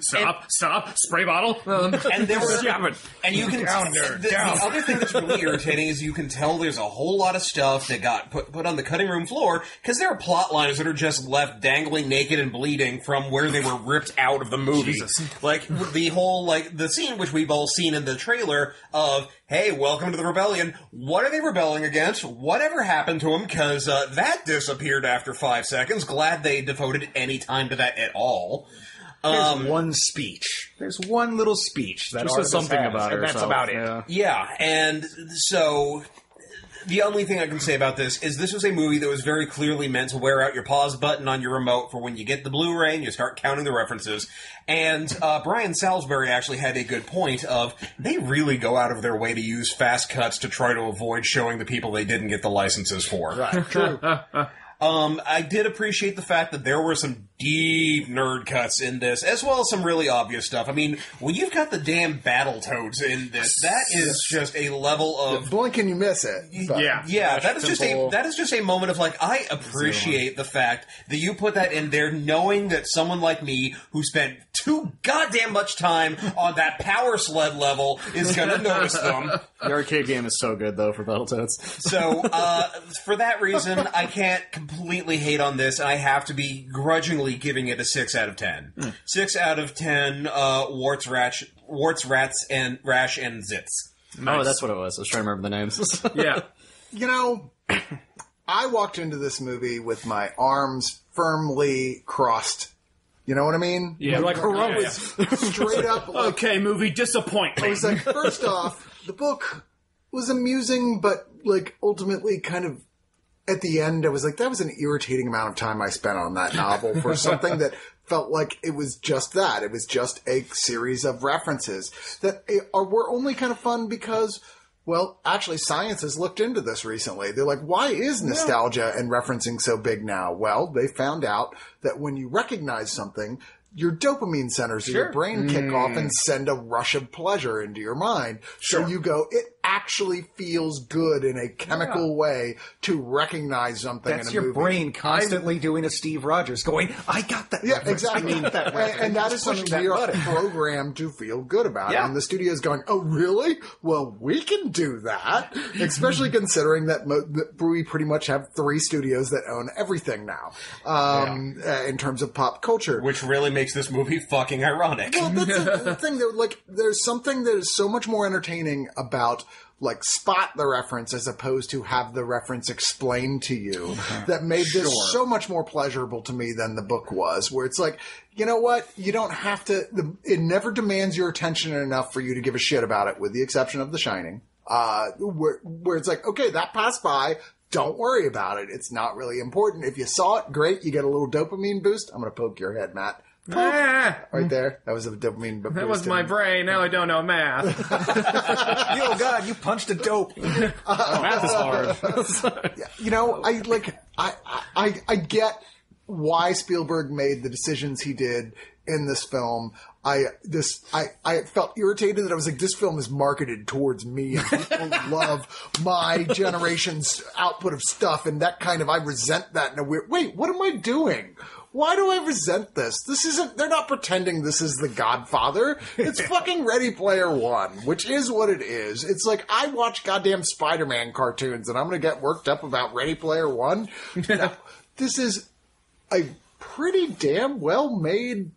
Stop. Spray bottle.
And there were, and you can the other thing that's really irritating is you can tell there's a whole lot of stuff that got put on the cutting room floor because there are plot lines that are just left dangling naked and bleeding from where they were ripped out of the movie. Jesus. Like the whole the scene which we've all seen in the trailer of, hey, welcome to the rebellion. What are they rebelling against? Whatever happened to them? Because that disappeared after 5 seconds. Glad they devoted any time to that at all.
There's one speech. There's one little speech that
just says something
has,
about it.
And that's about it.
Yeah, and so the only thing I can say about this is this was a movie that was very clearly meant to wear out your pause button on your remote for when you get the Blu-ray and you start counting the references. And Brian Salisbury actually had a good point of they really go out of their way to use fast cuts to try to avoid showing the people they didn't get the licenses for.
Right, true.
I did appreciate the fact that there were some deep nerd cuts in this, as well as some really obvious stuff. I mean, when you've got the damn Battletoads in this, that is just a level of
blink and you miss it. But.
Yeah, that is just a moment of I appreciate the fact that you put that in there, knowing that someone like me who spent too goddamn much time on that power sled level is going to notice them.
The arcade game is so good, though, for Battletoads.
So, for that reason, I can't completely hate on this, and I have to be grudgingly giving it a 6 out of 10. 6 out of 10 warts, rats, and rash, and zits.
Nice. Oh, that's what it was. I was trying to remember the names.
Yeah.
I walked into this movie with my arms firmly crossed. You know what I mean?
Yeah, like
straight up.
Okay, movie, disappointment.
I was like, first off, the book was amusing, but ultimately kind of at the end, I was like, that was an irritating amount of time I spent on that novel for something that felt like it was just that. It was just a series of references that were only kind of fun because, well, actually science has looked into this recently. They're like, why is nostalgia and referencing so big now? Well, they found out that when you recognize something, your dopamine centers in your brain kick off and send a rush of pleasure into your mind. So you go, it actually feels good in a chemical way to recognize something
That's
in a
your
movie.
brain constantly doing a Steve Rogers going, I got that.
Yeah,
reference.
exactly.
I mean, that reference.
And that is
Just pushing
something we
that
are
button.
programmed to feel good about.
Yeah.
And the studio's going, oh, really? Well, we can do that. Especially considering that that we pretty much have 3 studios that own everything now in terms of pop culture.
Which really makes this movie fucking ironic.
Well, that's the thing, though. Like, there's something that is so much more entertaining about like spot the reference as opposed to have the reference explained to you that made this so much more pleasurable to me than the book was, where it's like, you know what? You don't have to, it never demands your attention enough for you to give a shit about it, with the exception of The Shining, where it's like, okay, that passed by. Don't worry about it. It's not really important. If you saw it, great. You get a little dopamine boost. I'm going to poke your head, Matt. Right there. That was a dopamine boost.
That was my brain. Now I don't know math.
Oh God, you punched a dope.
Math is hard.
You know, I get why Spielberg made the decisions he did in this film. I felt irritated that I was like, this film is marketed towards me and people love my generation's output of stuff, and that kind of, I resent that in a weird, wait, what am I doing? Why do I resent this? They're not pretending this is The Godfather. It's fucking Ready Player One, which is what it is. It's like, I watch goddamn Spider-Man cartoons and I'm gonna get worked up about Ready Player One. No, this is a pretty damn well made,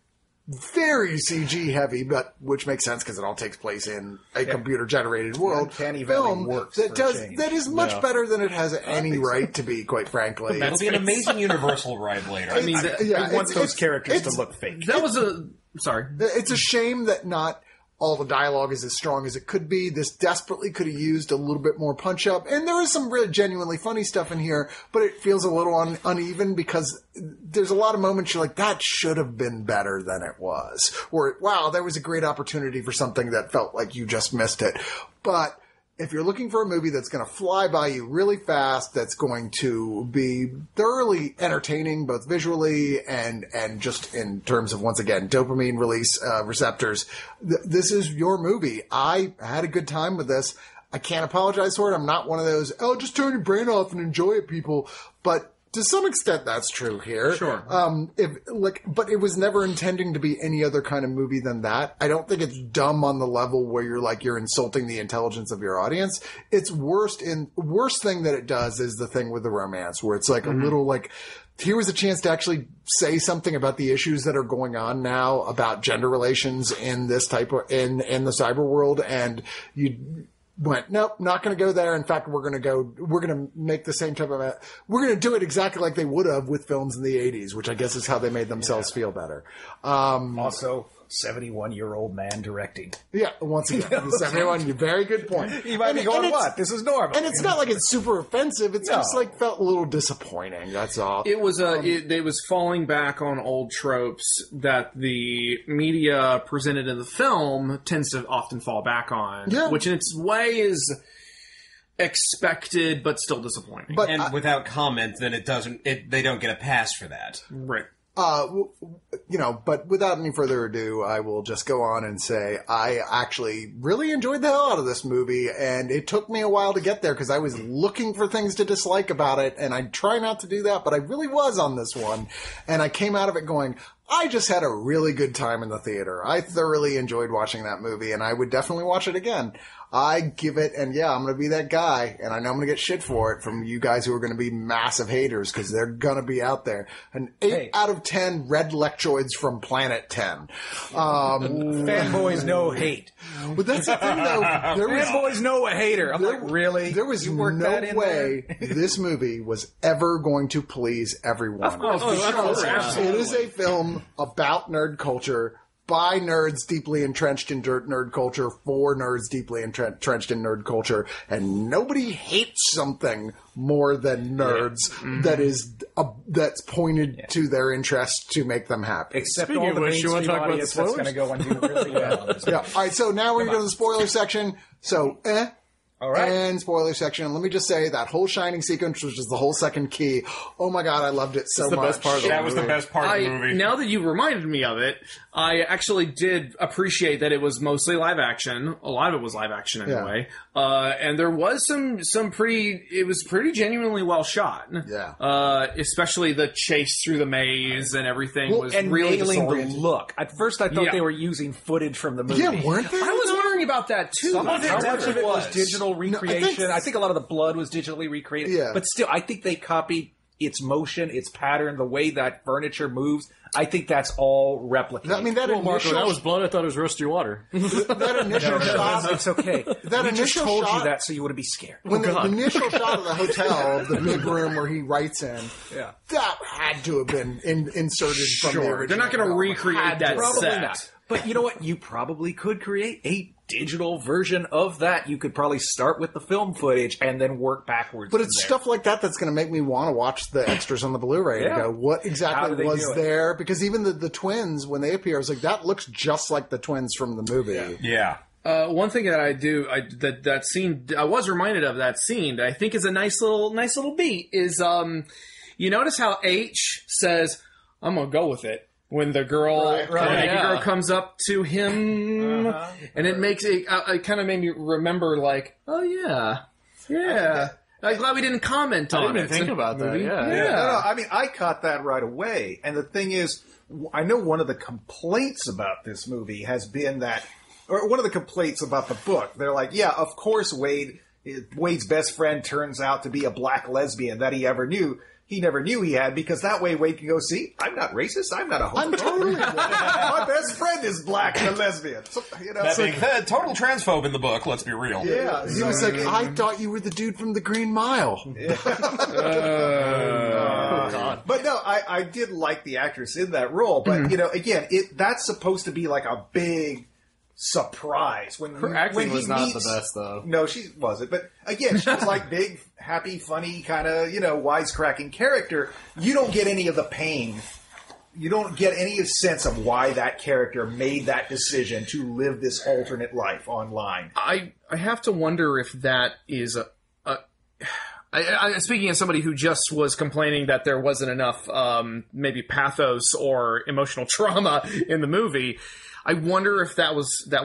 very CG heavy, but which makes sense because it all takes place in a computer generated world.
Uncanny Valley
Film
works
that
for a
does
change.
that is much better than it has any right to be, quite frankly.
It'll be an amazing Universal ride later.
I mean,
Yeah,
I want
it's-
those characters
it's-
to look fake.
that was a... Sorry.
It's a shame that not all the dialogue is as strong as it could be. This desperately could have used a little bit more punch up. And there is some really genuinely funny stuff in here, but it feels a little uneven because there's a lot of moments you're like, that should have been better than it was. Or, wow, there was a great opportunity for something that felt like you just missed it. But if you're looking for a movie that's going to fly by you really fast, that's going to be thoroughly entertaining, both visually and just in terms of, once again, dopamine release receptors, this is your movie. I had a good time with this. I can't apologize for it. I'm not one of those, oh, just turn your brain off and enjoy it, people. But to some extent, that's true here.
Sure.
But it was never intending to be any other kind of movie than that. I don't think it's dumb on the level where you're insulting the intelligence of your audience. It's worst thing that it does is the thing with the romance, where it's like a little like, here was a chance to actually say something about the issues that are going on now about gender relations in this type of, in the cyber world, and you went, nope, not going to go there. In fact, we're going to make the same type of, we're going to do it exactly like they would have with films in the 80s, which I guess is how they made themselves feel better.
Also, 71-year-old man directing.
Yeah, once again, 71, very good point.
You might be going, what? This is normal.
And it's not like it's super offensive. It's just like felt a little disappointing. That's all.
It was it was falling back on old tropes that the media presented in the film tends to often fall back on, which in its way is expected but still disappointing.
But
and without comment, then they don't get a pass for that.
right.
But without any further ado, I will just go on and say I actually really enjoyed the hell out of this movie, and it took me a while to get there because I was looking for things to dislike about it, and I try not to do that, but I really was on this one, and I came out of it going, I just had a really good time in the theater. I thoroughly enjoyed watching that movie, and I would definitely watch it again. I give it, and yeah, I'm going to be that guy, and I know I'm going to get shit for it from you guys who are going to be massive haters, because they're going to be out there. An 8 out of 10 red lectroids from Planet 10.
Fanboys know hate.
But that's the thing, though.
Fanboys know a hater. I'm like, really?
There was
You worked that
no
in
way this movie was ever going to please everyone.
Of course,
It is a film about nerd culture, by nerds deeply entrenched in nerd culture, for nerds deeply entrenched in nerd culture, and nobody hates something more than nerds that's pointed to their interest to make them happy.
Except
Speaking
all
of
the
which, you wanna
mainstream
talk about the
audience that's going to
spoilers?
go and do really well.
Yeah. All right. So now we're going to go to the spoiler section. So,
All right.
And spoiler section. Let me just say that whole Shining sequence, which is the whole second key. Oh my god, I loved it so
the
much.
best part of the
That was the best part of the movie.
Now that you reminded me of it, I actually did appreciate that it was mostly live action. A lot of it was live action anyway. And there was it was pretty genuinely well shot.
Yeah.
Especially the chase through the maze and everything was
and
really
nailing the
disorienting.
look. At first, I thought
Yeah.
they were using footage from the movie.
Yeah, weren't they?
I was wondering about that too.
Some of it,
How
how much
much
of it was
was?
digital recreation?
I
I
think-
think a lot of the blood was digitally recreated.
Yeah.
But still, I think they copied its motion, its pattern, the way that furniture moves. I think that's all replicated.
I mean, that
Well, Marco,
initial...
that was blood. I thought it was roasty water.
that initial shot...
it's okay.
That
we just
initial
told
shot-
you that so you wouldn't be scared.
When the initial shot of the hotel, of the big room where he writes in,
Yeah.
that had to have been inserted from the original.
They're not going to
film.
recreate that
Probably
set.
not. But you know what? You probably could create a digital version of that. You could probably start with the film footage and then work backwards.
But
from
it's
there.
stuff like that that's going to make me want to watch the extras on the Blu-ray
Yeah.
and go, what
How do
exactly
they
was
do it?
there? Because even the twins, when they appear, I was like, that looks just like the twins from the movie.
Yeah.
One thing that that scene, I was reminded of that scene that I think is a nice little beat is, you notice how H says, I'm going to go with it. When the girl,
Right,
the naked
yeah.
girl comes up to him, and it makes it kind of made me remember, like, oh yeah. I'm glad we didn't comment on
didn't
it.
even think about that, yeah.
No, I mean, I caught that right away. And the thing is, I know one of the complaints about this movie has been that, or one of the complaints about the book, they're like, yeah, of course Wade's best friend turns out to be a black lesbian that he never knew he had, because that way Wade can go, see, I'm not racist, I'm not a homophobe.
I'm totally black.
My best friend is black and a lesbian. So,
That being said, total transphobe in the book, let's be real.
yeah.
He was like, I thought you were the dude from the Green Mile.
But no, I did like the actress in that role. But, again, that's supposed to be like a big surprise.
Her acting was not the best, though.
No, she wasn't. But again, she was like big, happy, funny, kind of, wisecracking character. You don't get any of the pain. You don't get any sense of why that character made that decision to live this alternate life online.
I have to wonder if that is speaking as somebody who just was complaining that there wasn't enough maybe pathos or emotional trauma in the movie. I wonder if that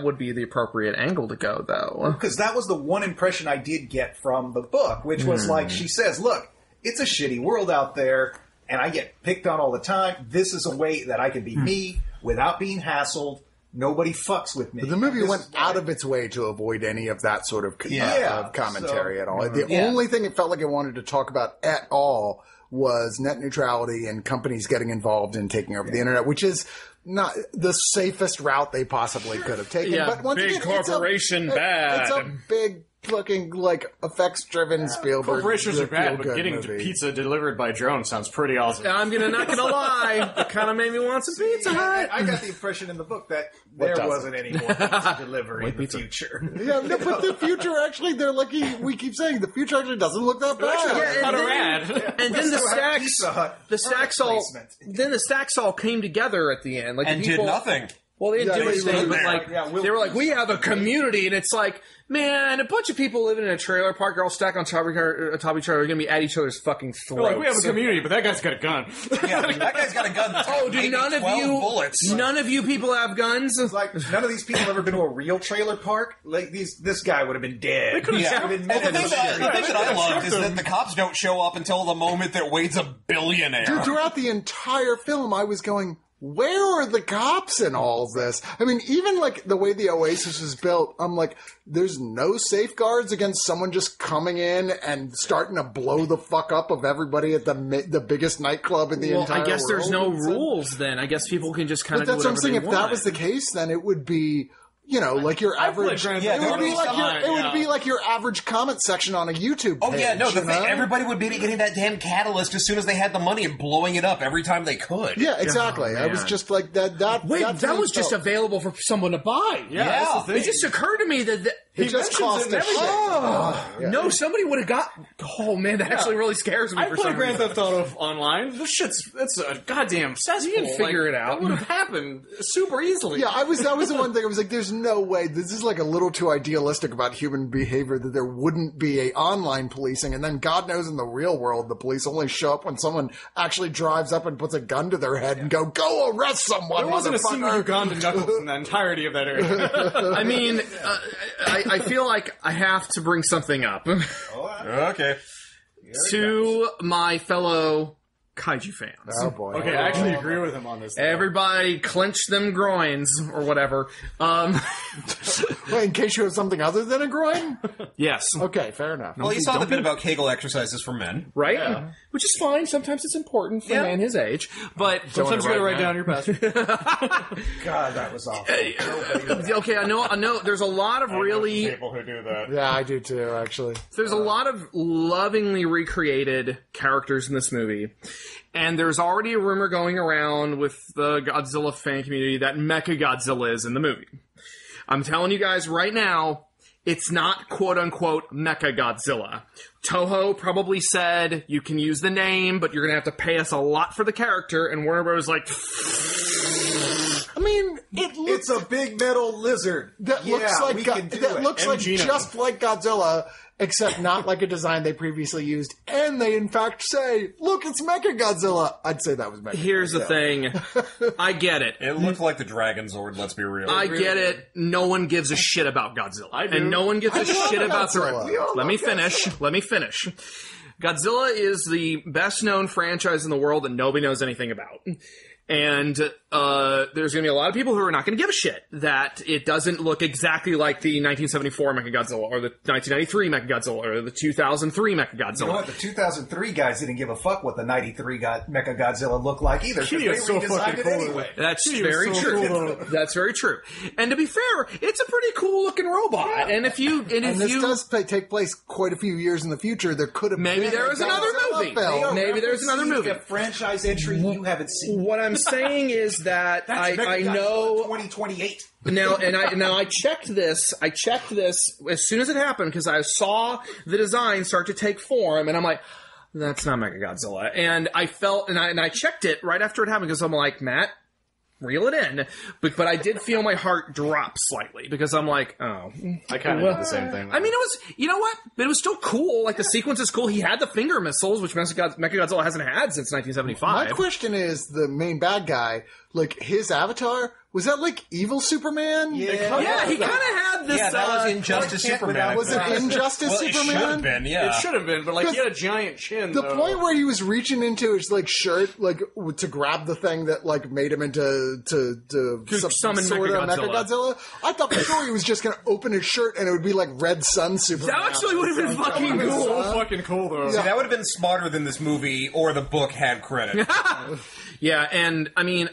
would be the appropriate angle to go, though.
Because that was the one impression I did get from the book, which was like, she says, look, it's a shitty world out there, and I get picked on all the time. This is a way that I can be me without being hassled. Nobody fucks with me.
The movie
This
went
is why-
out of its way to avoid any of that sort of
Yeah.
commentary
So-
at all. The only thing it felt like it wanted to talk about at all was net neutrality and companies getting involved in taking over the internet, which is not the safest route they possibly could have taken.
Yeah,
but once
big
again, it's
corporation bad.
It's a big fucking effects-driven Spielberg.
Corporations are bad, but
feel-good
getting
movie.
pizza delivered by drone sounds pretty awesome.
I'm not gonna lie. It kind of made me want some Pizza Hut.
I got the impression in the book that there
doesn't?
wasn't any more pizza delivery in the future.
Yeah, no, but the future actually, they're lucky. We keep saying the future actually doesn't look that bad.
Yeah,
Not a
then-
rad.
And then the
Still have
stacks,
Pizza Hut
the stacks all,
placement.
then the stacks all came together at the end. Like
And
the people,
did nothing.
Well, they didn't
Yeah,
do
they
anything,
were
but
there.
like
Yeah,
they were like, we have a community, and it's like, man, a bunch of people living in a trailer park are all stacked on top of each other are going to be at each other's fucking
They're
throats.
like, we have a community, but that guy's got a gun.
Yeah, that guy's got a gun. That's
Oh,
got
do
maybe
none of
12
you?
bullets.
None of you people have guns.
Like, none of these people have ever been to a real trailer park. Like, this guy would have been dead.
Yeah.
Would have been
Well, the
dead
thing
in the shit.
that I loved is that the cops don't show up until the moment that Wade's a billionaire.
Dude, throughout the entire film, I was going, where are the cops in all of this? I mean, even like the way the Oasis was built, I'm like, there's no safeguards against someone just coming in and starting to blow the fuck up of everybody at the biggest nightclub in the
Well,
entire
I guess
world.
there's no
It's a-
rules then. I guess people can just kind
But
of do
that's what I'm
whatever
saying.
they
If
want.
that was the case, then it would be, like your
I played
average.
Grand
Yeah,
Theft
It would be
Auto
like your.
online,
It would
yeah.
be like your average comment section on a YouTube page.
Oh yeah, no, the
you
thing,
know?
everybody would be getting that damn catalyst as soon as they had the money and blowing it up every time they could.
Yeah, exactly. I was
man.
just like that.
Wait,
that's
that
how
was
it
just
felt.
available for someone to buy.
Yeah, that's the
It
thing.
just occurred to me that
It just cost
mentions it and everything.
No, somebody would have got. Oh man, that actually really scares me.
I
for
play
some
Grand
reason.
Theft Auto online. It's a goddamn cesspool.
You can figure it out.
That would have happened super easily.
Yeah, that was the one thing. I was like, there's no way. This is like a little too idealistic about human behavior that there wouldn't be a online policing. And then God knows in the real world, the police only show up when someone actually drives up and puts a gun to their head and go arrest someone.
There wasn't a single
motherfucker.
Ugandan knuckles in the entirety of that area.
I mean, I feel like I have to bring something up
Okay.
to my fellow kaiju fans.
Oh boy.
Okay, I actually agree with him on this.
Everybody clench them groins or whatever.
Wait, in case you have something other than a groin?
Yes.
Okay, fair enough.
Well, you saw the bit about Kegel exercises for men.
Right?
Yeah.
Which is fine. Sometimes it's important for a man his age. But
Sometimes you gotta write down your password.
God, that was awful.
okay, I know there's a lot of really
People who do that.
Yeah, I do too, actually.
there's a lot of lovingly recreated characters in this movie. And there's already a rumor going around with the Godzilla fan community that Mechagodzilla is in the movie. I'm telling you guys right now, it's not quote-unquote Mechagodzilla. Toho probably said, you can use the name, but you're going to have to pay us a lot for the character, and Warner Bros. Like...
I mean,
It's a big metal lizard.
that
Yeah,
looks like
we can do
that
it.
looks like
Gino.
just like Godzilla, except not like a design they previously used. And they in fact say, "Look, it's Mechagodzilla." I'd say that was Mechagodzilla.
Here's the thing. I get it.
It looked like the Dragon Zord, let's be real.
I get it. No one gives a shit about Godzilla.
I do.
And no one gives a
love
shit about
Godzilla.
the...
We all
Let me
love
finish. Let me finish. Godzilla is the best known franchise in the world that nobody knows anything about. And there's going to be a lot of people who are not going to give a shit that it doesn't look exactly like the 1974 Mechagodzilla or the 1993 Mechagodzilla or the 2003 Mechagodzilla.
You know what? The 2003 guys didn't give a fuck what the 93 Mechagodzilla looked like either. 'Cause
He
they
is so
redesigned
fucking
it
cool.
anyway.
That's
He was
very
so
true.
cool, though.
That's very true. And to be fair, it's a pretty cool looking robot. And if you
And this does take place quite a few years in the future. There could have
Maybe
been
there
a
is another
Godzilla
movie.
film.
Maybe there's another movie.
A franchise entry you haven't seen.
What I'm saying is that I
Mechagodzilla
know
2028.
now, and I checked this. I checked this as soon as it happened because I saw the design start to take form, and I'm like, "That's not Mechagodzilla." And I felt, and I checked it right after it happened because I'm like, Matt, reel it in. But I did feel my heart drop slightly because I'm like, oh.
I kind of did the same thing.
I mean, it was, you know what? But it was still cool. Like, the sequence is cool. He had the finger missiles, which Mechagodzilla hasn't had since 1975.
My question is, the main bad guy, like his avatar, was that like evil Superman?
Yeah, he kind of had this.
Yeah, that was Injustice Superman.
Was it Injustice
Well, it should
Superman?
have been, yeah.
It should have been, but like he had a giant chin.
The
though.
point where he was reaching into his like shirt, like to grab the thing that like made him into some
summon
sort of
Mechagodzilla.
Mechagodzilla, I thought for sure he was just going to open his shirt and it would be like Red Sun Superman.
That actually would have been fucking
It was
cool.
so fucking cool though.
See, that would have been smarter than this movie or the book had credit.
Yeah, and I mean,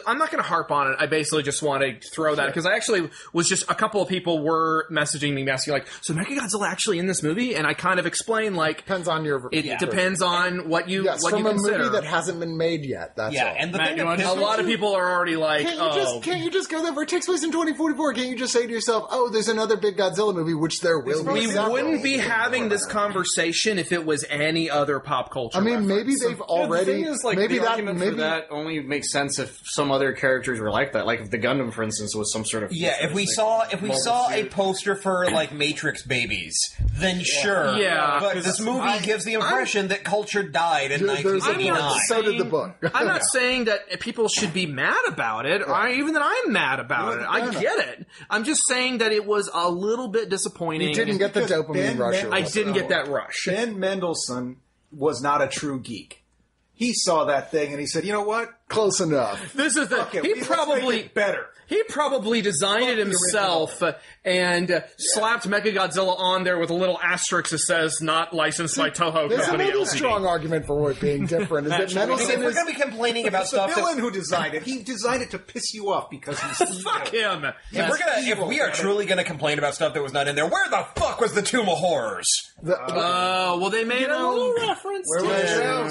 I'm not going to harp on it. I basically just want to throw that because I actually was just a couple of people were messaging me asking like, "So Mechagodzilla actually in this movie?" And I kind of explained like,
Depends on your.
it depends on what you
Yes,
what
from
you
a
consider.
movie that hasn't been made yet. That's
Yeah,
all.
and the
Matt,
thing
you
that
want
a
pissed
lot of people are already like,
Can't you just go there? It takes place in 2044. Can't you just say to yourself, "Oh, there's another big Godzilla movie," which there will be.
we
several.
wouldn't be having this conversation if it was any other pop culture.
I mean, maybe
reference.
they've
The
already.
thing is, like,
maybe
the
that.
argument
Maybe
for that only makes sense if some other characters were like that. Like if the Gundam, for instance, was some sort of
Yeah, if we saw a poster for like Matrix babies, then sure.
Yeah,
but
'cause
this movie gives the impression that culture died in
There's-
1989.
So did the book.
I'm not saying that people should be mad about it, or even that I'm mad about it. I get it. I'm just saying that it was a little bit disappointing.
You didn't get the
Because
dopamine
Ben
rush.
Mendelsohn-
I didn't get that rush.
Ben Mendelsohn was not a true geek. He saw that thing and he said, "You know what?
Close enough.
This is the
Okay,
he
let's make
probably
it better."
He probably designed it himself and slapped Mechagodzilla on there with a little asterisk that says "not licensed by Toho
There's
Company
another
Ltd."
strong argument for it being different. Is that
If
Mendelsohn
we're
is
going to be complaining about
It's the
stuff
villain
that,
who designed it. He designed it to piss you off because he's
Fuck him.
if we are truly going to complain about stuff that was not in there, where the fuck was the Tomb of Horrors?
Well, they made a little reference.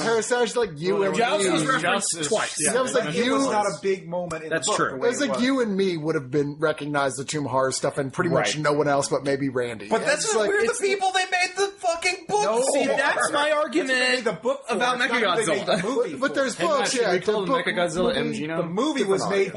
Parasage like you and
Joust was
me.
referenced twice.
That was like
It
you.
was not a big moment in
That's
the book.
true.
the
It
way
was like you and me would have been recognized the Tomb Horror stuff, and pretty much
Right.
no one else, but maybe Randy.
But that's
It's
not,
like,
we're the
it's-
people they made the fucking book.
No,
See, that's my argument
the book for.
about
It's not what they made the
Mechagodzilla.
movie
But there's
Hey, Matt,
books,
should
yeah.
we call
the
them
book-
Mechagodzilla
movie-
MG now?
The movie was made.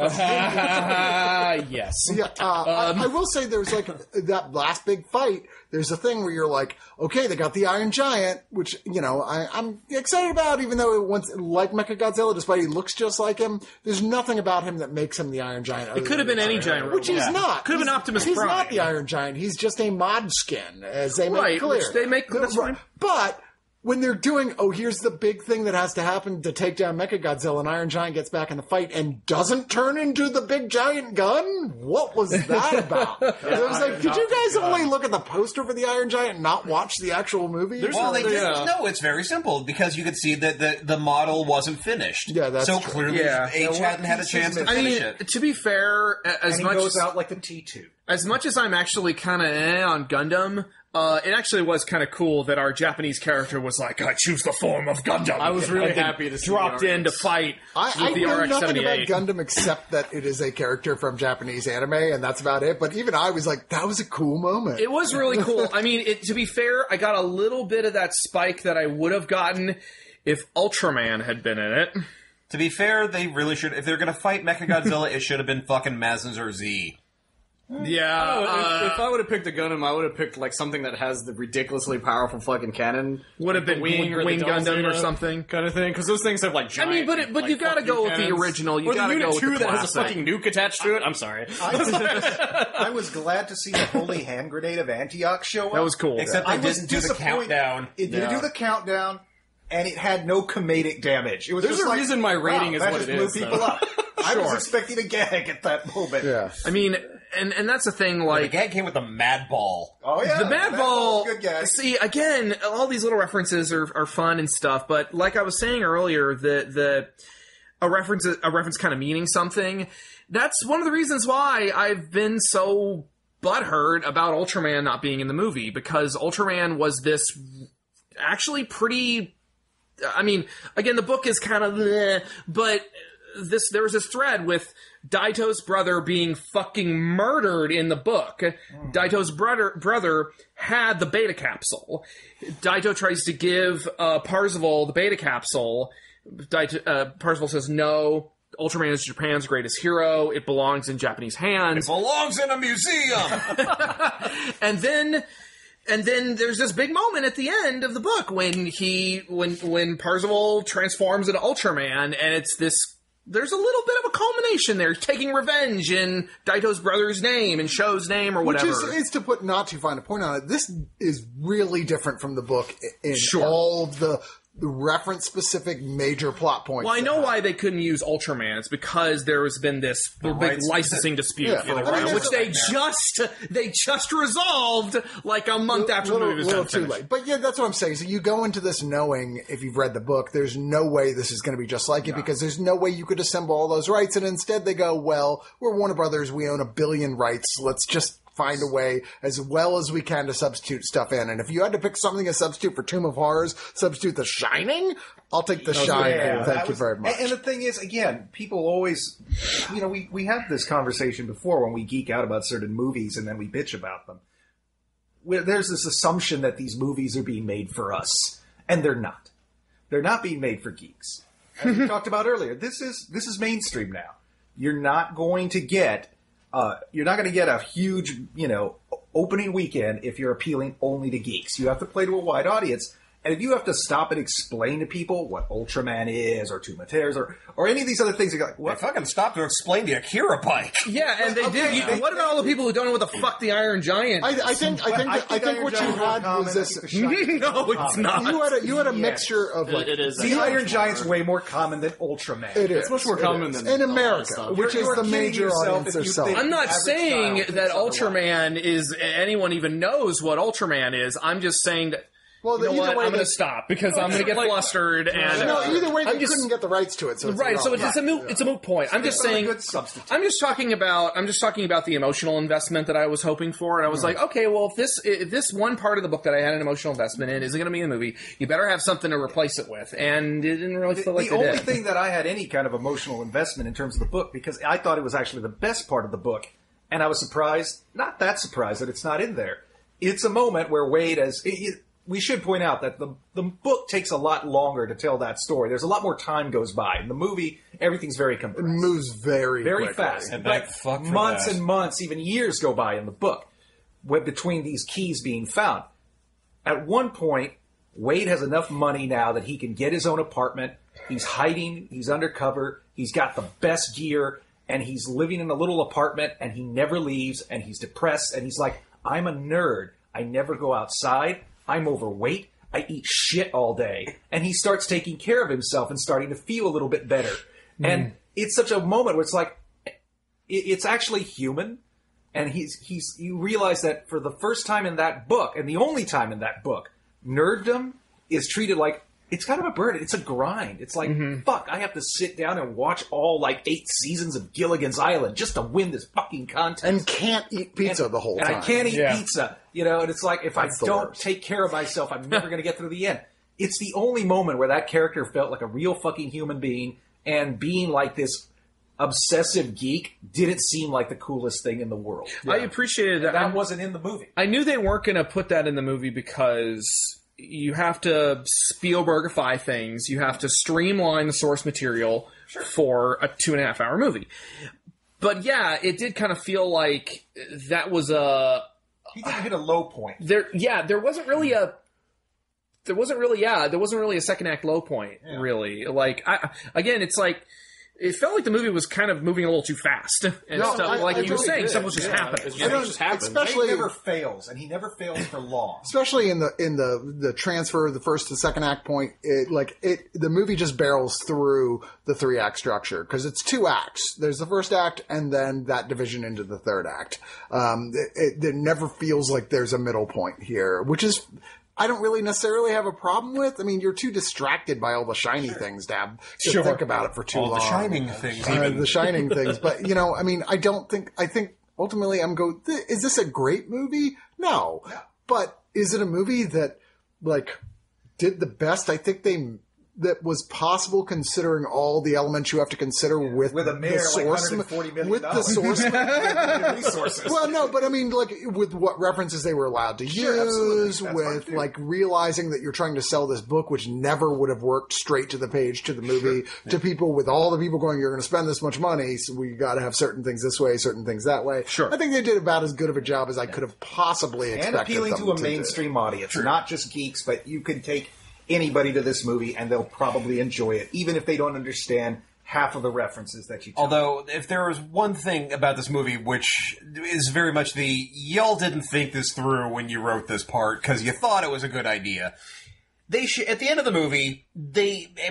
Yes.
Yeah, I will say there's like that last big fight. There's a thing where you're like, okay, they got the Iron Giant, which I'm excited about, even though it once like Mechagodzilla, despite he looks just like him. There's nothing about him that makes him the Iron Giant.
It could have been any giant robot.
which he's not.
Could have been
He's-
Optimus
He's
Prime.
not the Iron Giant. He's just a mod skin, as they make
Right,
clear.
which they make- that's fine.
But when they're doing, here's the big thing that has to happen to take down Mechagodzilla, and Iron Giant gets back in the fight and doesn't turn into the big giant gun? What was that about? It was like, did you guys only look at the poster for the Iron Giant and not watch the actual movie?
Well, they did.
Yeah.
No, it's very simple because you could see that the model wasn't finished.
Yeah, that's
so
true.
clearly
Yeah.
H hadn't had a chance to
I
finish
mean,
it.
to be fair, as
And he
much
goes out like the T2.
as much as I'm actually kind of on Gundam, it actually was kind of cool that our Japanese character was like, I choose the form of Gundam.
I was really
And then
happy to see
dropped
the
in to
RX.
fight
I
with the
know nothing about
RX-78.
Gundam except that it is a character from Japanese anime, and that's about it. But even I was like, that was a cool moment.
It was really cool. I mean, to be fair, I got a little bit of that spike that I would have gotten if Ultraman had been in it.
To be fair, they really should. If they're going to fight Mechagodzilla, it should have been fucking Mazinger Z.
Yeah,
If I would have picked a Gundam, I would have picked like something that has the ridiculously powerful fucking cannon.
would have
Like
been
the
Wing
or the
Gundam or
Dawnzeta
something.
kind of thing, because those things have like
I
giant.
mean, but
like,
you got to
fuck
go with the
cannons.
original. You
Or
got to
the
go
Unit
with
2
the
that has a
classic.
fucking nuke attached to it. I'm sorry.
I was glad to see the Holy Hand Grenade of Antioch show up.
That was cool.
Except
I
they
was
didn't do the
disappointed.
countdown.
It didn't
Yeah.
do the countdown, and it had no comedic damage. It was
There's
just
a
like,
reason my rating
wow,
is
that
what
just
it
blew
is,
people
though.
up. I was expecting a gag at that moment.
yeah.
I mean, and that's the thing,
The
like,
gag came with the Mad Ball.
Oh yeah,
the Mad Ball,
Good gag.
see, again, all these little references are fun and stuff, but like I was saying earlier, a reference kind of meaning something, that's one of the reasons why I've been so butthurt about Ultraman not being in the movie, because Ultraman was this actually pretty, I mean, again, the book is kind of bleh, but there was this thread with Daito's brother being fucking murdered in the book. Daito's brother had the beta capsule. Daito tries to give Parzival the beta capsule. Parzival says no. Ultraman is Japan's greatest hero. It belongs in Japanese hands.
Belongs in a museum.
And then there's this big moment at the end of the book when Parzival transforms into Ultraman, and it's this. There's a little bit of a culmination there, taking revenge in Daito's brother's name and Sho's name or whatever.
Which is to put not too fine a point on it. This is really different from the book in
Sure.
all of the reference specific major plot points.
Well, I know why they couldn't use Ultraman. It's because there has been this big
rights-
licensing dispute
Yeah.
for a
I mean,
while,
there's
which they just resolved like a month after the movie was
little
done
too
finished.
late. But yeah, that's what I'm saying. So you go into this knowing, if you've read the book, there's no way this is going to be just like it, because there's no way you could assemble all those rights. And instead they go, well, we're Warner Brothers. We own 1 billion rights. Let's just find a way as well as we can to substitute stuff in. And if you had to pick something to substitute for Tomb of Horrors, substitute The Shining, I'll take The Shining.
Yeah,
Thank
that
you
was-
very much.
And the thing is, again, people always, we had this conversation before when we geek out about certain movies and then we bitch about them. There's this assumption that these movies are being made for us, and they're not. They're not being made for geeks. As we talked about earlier, this is mainstream now. You're not going to get a huge, opening weekend if you're appealing only to geeks. You have to play to a wide audience. And if you have to stop and explain to people what Ultraman is, or Tomb of Terrors, or any of these other things, you're like,
They
what?
fucking stopped to explain the Akira bike.
Yeah, and they
Okay,
did. What about all the people who don't know what the fuck the Iron Giant?
I think
Iron
what you
Giant
had
common,
was
I
this.
think The Shining
No,
is
it's
common.
not.
You had a
Yes.
mixture of like
It is.
The
That's
Iron
much
Giant's
more-
way more common than Ultraman.
It is
It's much more
It
common
is.
than
in
a lot of
America,
stuff.
which
You're
is the
kidding
major
yourself
audience
if
they're
you
selling.
think-
I'm not
average
saying
child
that
thinks otherwise.
Ultraman is anyone even knows what Ultraman is. I'm just saying that
Well,
you know
either
what?
way
I'm going
that-
to stop because I'm going to get flustered. And
No, either way,
I'm
they couldn't get the rights to it. So it's
right. So
irrelevant.
it's a moot point. I'm just
It's not a
saying.
good substitute.
I'm just talking about the emotional investment that I was hoping for, and I was like, okay, well, if this one part of the book that I had an emotional investment in isn't going to be in the movie, you better have something to replace it with, and it didn't really feel like
The
they
only
did.
thing that I had any kind of emotional investment in terms of the book, because I thought it was actually the best part of the book, and I was surprised, not that surprised that it's not in there. It's a moment where Wade, we should point out that the book takes a lot longer to tell that story. There's a lot more time goes by. In the movie, everything's very compressed.
It moves very quickly.
fast.
And
But
thank fuck for
months
that.
and months, even years go by in the book between these keys being found. At one point, Wade has enough money now that he can get his own apartment. He's hiding. He's undercover. He's got the best gear. And he's living in a little apartment. And he never leaves. And he's depressed. And he's like, I'm a nerd. I never go outside. I'm overweight. I eat shit all day. And he starts taking care of himself and starting to feel a little bit better. And it's such a moment where it's like, it's actually human. And you realize that for the first time in that book, and the only time in that book, nerddom is treated like, it's kind of a burden. It's a grind. It's like, fuck, I have to sit down and watch all 8 seasons of Gilligan's Island just to win this fucking contest.
And can't eat pizza the whole time.
And I can't eat pizza. And it's like, if
That's
I
the
don't
worst.
take care of myself, I'm never going to get through the end. It's the only moment where that character felt like a real fucking human being, and being like this obsessive geek didn't seem like the coolest thing in the world.
I appreciated that.
That wasn't in the movie.
I knew they weren't going to put that in the movie because you have to Spielbergify things. You have to streamline the source material for a 2.5 hour movie. But yeah, it did kind of feel like that was
He didn't hit a low point.
there wasn't really a second act low point, really. Like, it's like, it felt like the movie was kind of moving a little too fast. And
No,
stuff,
I
like you were
totally
saying,
did.
stuff was just happening.
It just happens.
Especially
He never fails, and he never fails for long.
especially in the transfer of the first to second act point, the movie just barrels through the 3-act structure because it's 2 acts. There's the first act and then that division into the third act. It never feels like there's a middle point here, which is, I don't really necessarily have a problem with. I mean, you're too distracted by all the shiny things, Dab, to think about it for too long.
All the shining things, even.
The shining things. But, I think ultimately is this a great movie? No. But is it a movie that, did the best I think that was possible considering all the elements you have to consider with
a mayor
the source,
like $140 million.
with the source
Resources.
well, no, but I mean, with what references they were allowed to use,
absolutely.
with realizing that you're trying to sell this book, which never would have worked straight to the page to the movie, to people, with all the people going, you're going to spend this much money, so we got to have certain things this way, certain things that way.
Sure.
I think they did about as good of a job as I could have possibly expected.
And appealing
them
to a
do.
mainstream audience, not just geeks, but you can take anybody to this movie and they'll probably enjoy it, even if they don't understand half of the references that you tell.
Although, if there was one thing about this movie which is very much y'all didn't think this through when you wrote this part because you thought it was a good idea. At the end of the movie,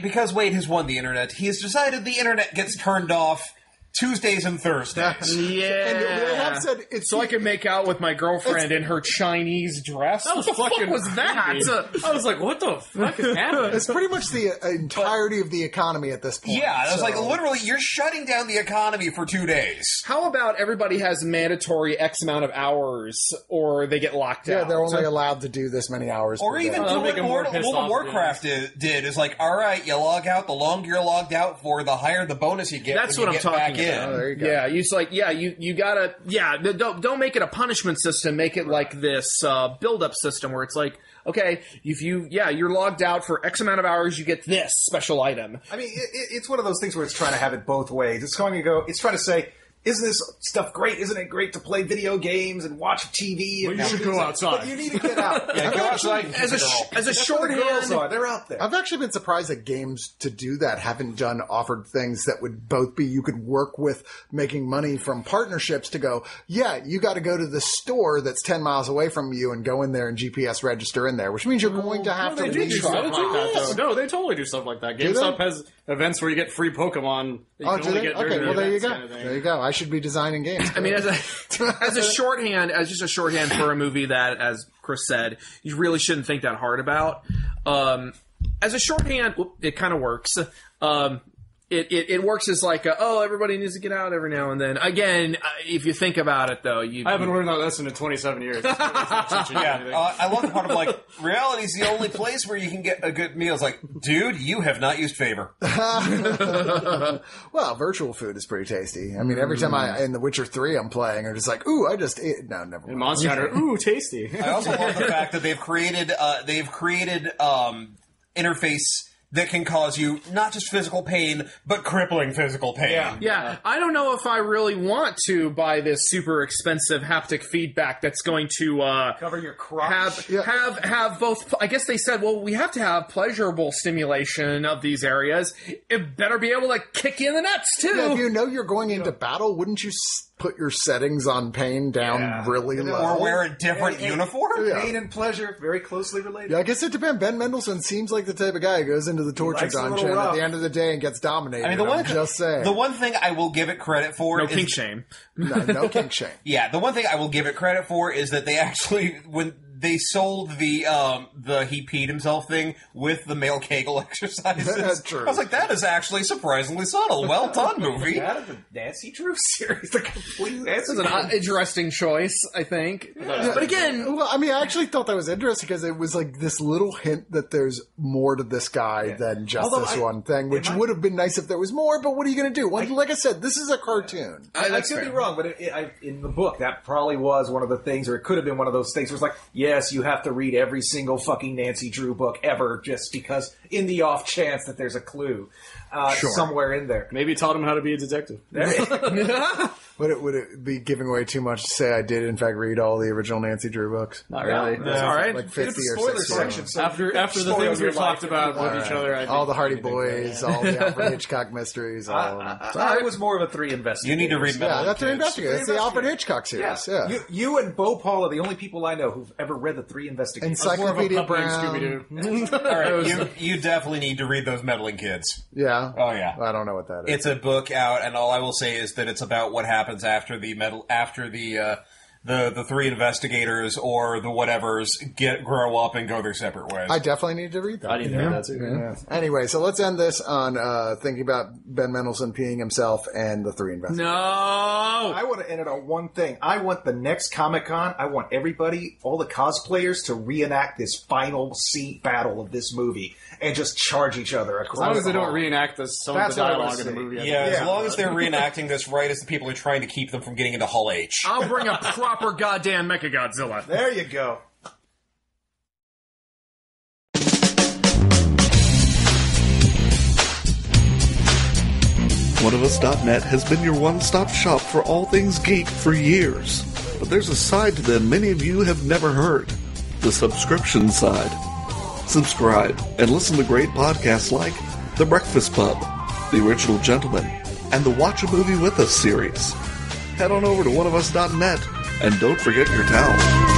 because Wade has won the internet, he has decided the internet gets turned off Tuesdays and Thursdays.
Yeah.
And they have said it's
so I can make out with my girlfriend in her Chinese dress.
That was
What the fuck
fucking
was that?
creepy. I was like, what the fuck is happening?
It's pretty much the entirety of the economy at this point.
Yeah, it was
so-
literally, you're shutting down the economy for 2 days.
How about everybody has mandatory X amount of hours, or they get locked out?
Yeah, they're only allowed to do this many hours.
Or
per
even
day.
That'll make him more
World
pissed
of
off,
Warcraft did is like, all right, you log out. The longer you're logged out for, the higher the bonus you get.
That's
when
what
you
I'm
get
talking
back
about.
in.
There you go.
Yeah, it's like, you gotta, don't make it a punishment system. Make it like this build-up system where it's like, okay, you're logged out for X amount of hours, you get this special item.
I mean, it's one of those things where it's trying to have it both ways. It's trying to say, isn't this stuff great? Isn't it great to play video games and watch TV? And
Well, you should go outside.
But you need to get out.
Yeah, go outside.
As a
That's what the
shorthand,
girls are. They're out there.
I've actually been surprised that games to do that haven't offered things that would both be, you could work with making money from partnerships to go, yeah, you got to go to the store that's 10 miles away from you and go in there and GPS register in there, which means you're going to have to
They do
leave.
stuff like that,
Yes.
though. No, they totally do stuff like that.
Do they?
GameStop has events where you get free Pokemon. That you
Oh,
can
do
only
they?
get during
Okay,
the
well, there you
events
go.
kind of thing.
There you go. I should be designing games.
I mean, as a shorthand, as just a shorthand for a movie that, as Chris said, you really shouldn't think that hard about. As a shorthand, it kind of works. It works as like, everybody needs to get out every now and then. Again, if you think about it, though,
I haven't learned that lesson in 27 years.
I love the part of like, reality's the only place where you can get a good meal. It's like, dude, you have not used Favor.
Well, virtual food is pretty tasty. I mean, every time in The Witcher 3 I'm playing, I'm just like, ooh, I just ate. No, never mind.
In Monster Hunter, ooh, tasty.
I also love the fact that they've created interface that can cause you not just physical pain, but crippling physical pain.
Yeah, I don't know if I really want to buy this super expensive haptic feedback that's going to
Cover your crotch.
have both. I guess they said, well, we have to have pleasurable stimulation of these areas. It better be able to kick you in the nuts too.
Yeah, if you know you're going into battle, wouldn't you put your settings on pain down really low?
Or wear a different uniform?
Pain and pleasure, very closely related.
Yeah, I guess it depends. Ben Mendelsohn seems like the type of guy who goes into the torture
likes a little
dungeon at
rough.
the end of the day and gets dominated.
I mean, the one thing I will give it credit for
No
is...
kink shame.
No kink shame.
Yeah, the one thing I will give it credit for is that they actually, when they sold the he peed himself thing with the male Kegel exercises,
That's true.
I was like, that is actually surprisingly subtle. Well done, movie.
Out of the Nancy Drew series, the complete
This is an interesting choice, I think. But again,
Well, I mean, I actually thought that was interesting because it was like this little hint that there's more to this guy than just this one thing, which would have been nice if there was more, but what are you going to do? Like I said, this is a cartoon.
I could be wrong, but in the book, that probably was one of the things, or it could have been one of those things where it's like, yes, you have to read every single fucking Nancy Drew book ever just because, in the off chance that there's a clue somewhere in there.
Maybe taught him how to be a detective.
Would it be giving away too much to say I did, in fact, read all the original Nancy Drew books?
Not really.
that's all right.
Like 50 or
Spoiler
60.
section. So
After the things we've talked about with each other, I think
All the Hardy Boys, all the Alfred Hitchcock mysteries, all of them.
I was more of a 3 investigator.
You need to read Metal
Yeah, that's
Kids.
an investigator. It's the Alfred Hitchcock series. Yeah.
You and Bo Paul are the only people I know who've ever read the 3 investigators.
Encyclopedia Brown.
Scooby-Doo.
All right, you definitely need to read those Meddling Kids.
Yeah.
Oh, yeah.
I don't know what that is.
It's a book out, and all I will say is that it's about what happens after the 3 investigators or the whatevers grow up and go their separate ways.
I definitely need to read that.
I need to read that too.
Yeah. Anyway, so let's end this on thinking about Ben Mendelsohn peeing himself and the 3 investigators.
no.
I want to end it on one thing. I want the next Comic-Con, I want everybody, all the cosplayers, to reenact this final scene battle of this movie and just charge each other across
As long as they
the
don't
hall.
reenact some of
That's
the
what I
dialogue
wanna
in the
see.
movie. I
Yeah,
think.
as long as they're reenacting this right as the people are trying to keep them from getting into Hull H.
I'll bring a proper goddamn Mechagodzilla.
There you go.
Oneofus.net has been your one-stop shop for all things geek for years. But there's a side to them many of you have never heard. The subscription side. Subscribe and listen to great podcasts like The Breakfast Pub, The Original Gentleman, and the Watch a Movie With Us series. Head on over to oneofus.net and don't forget your towel.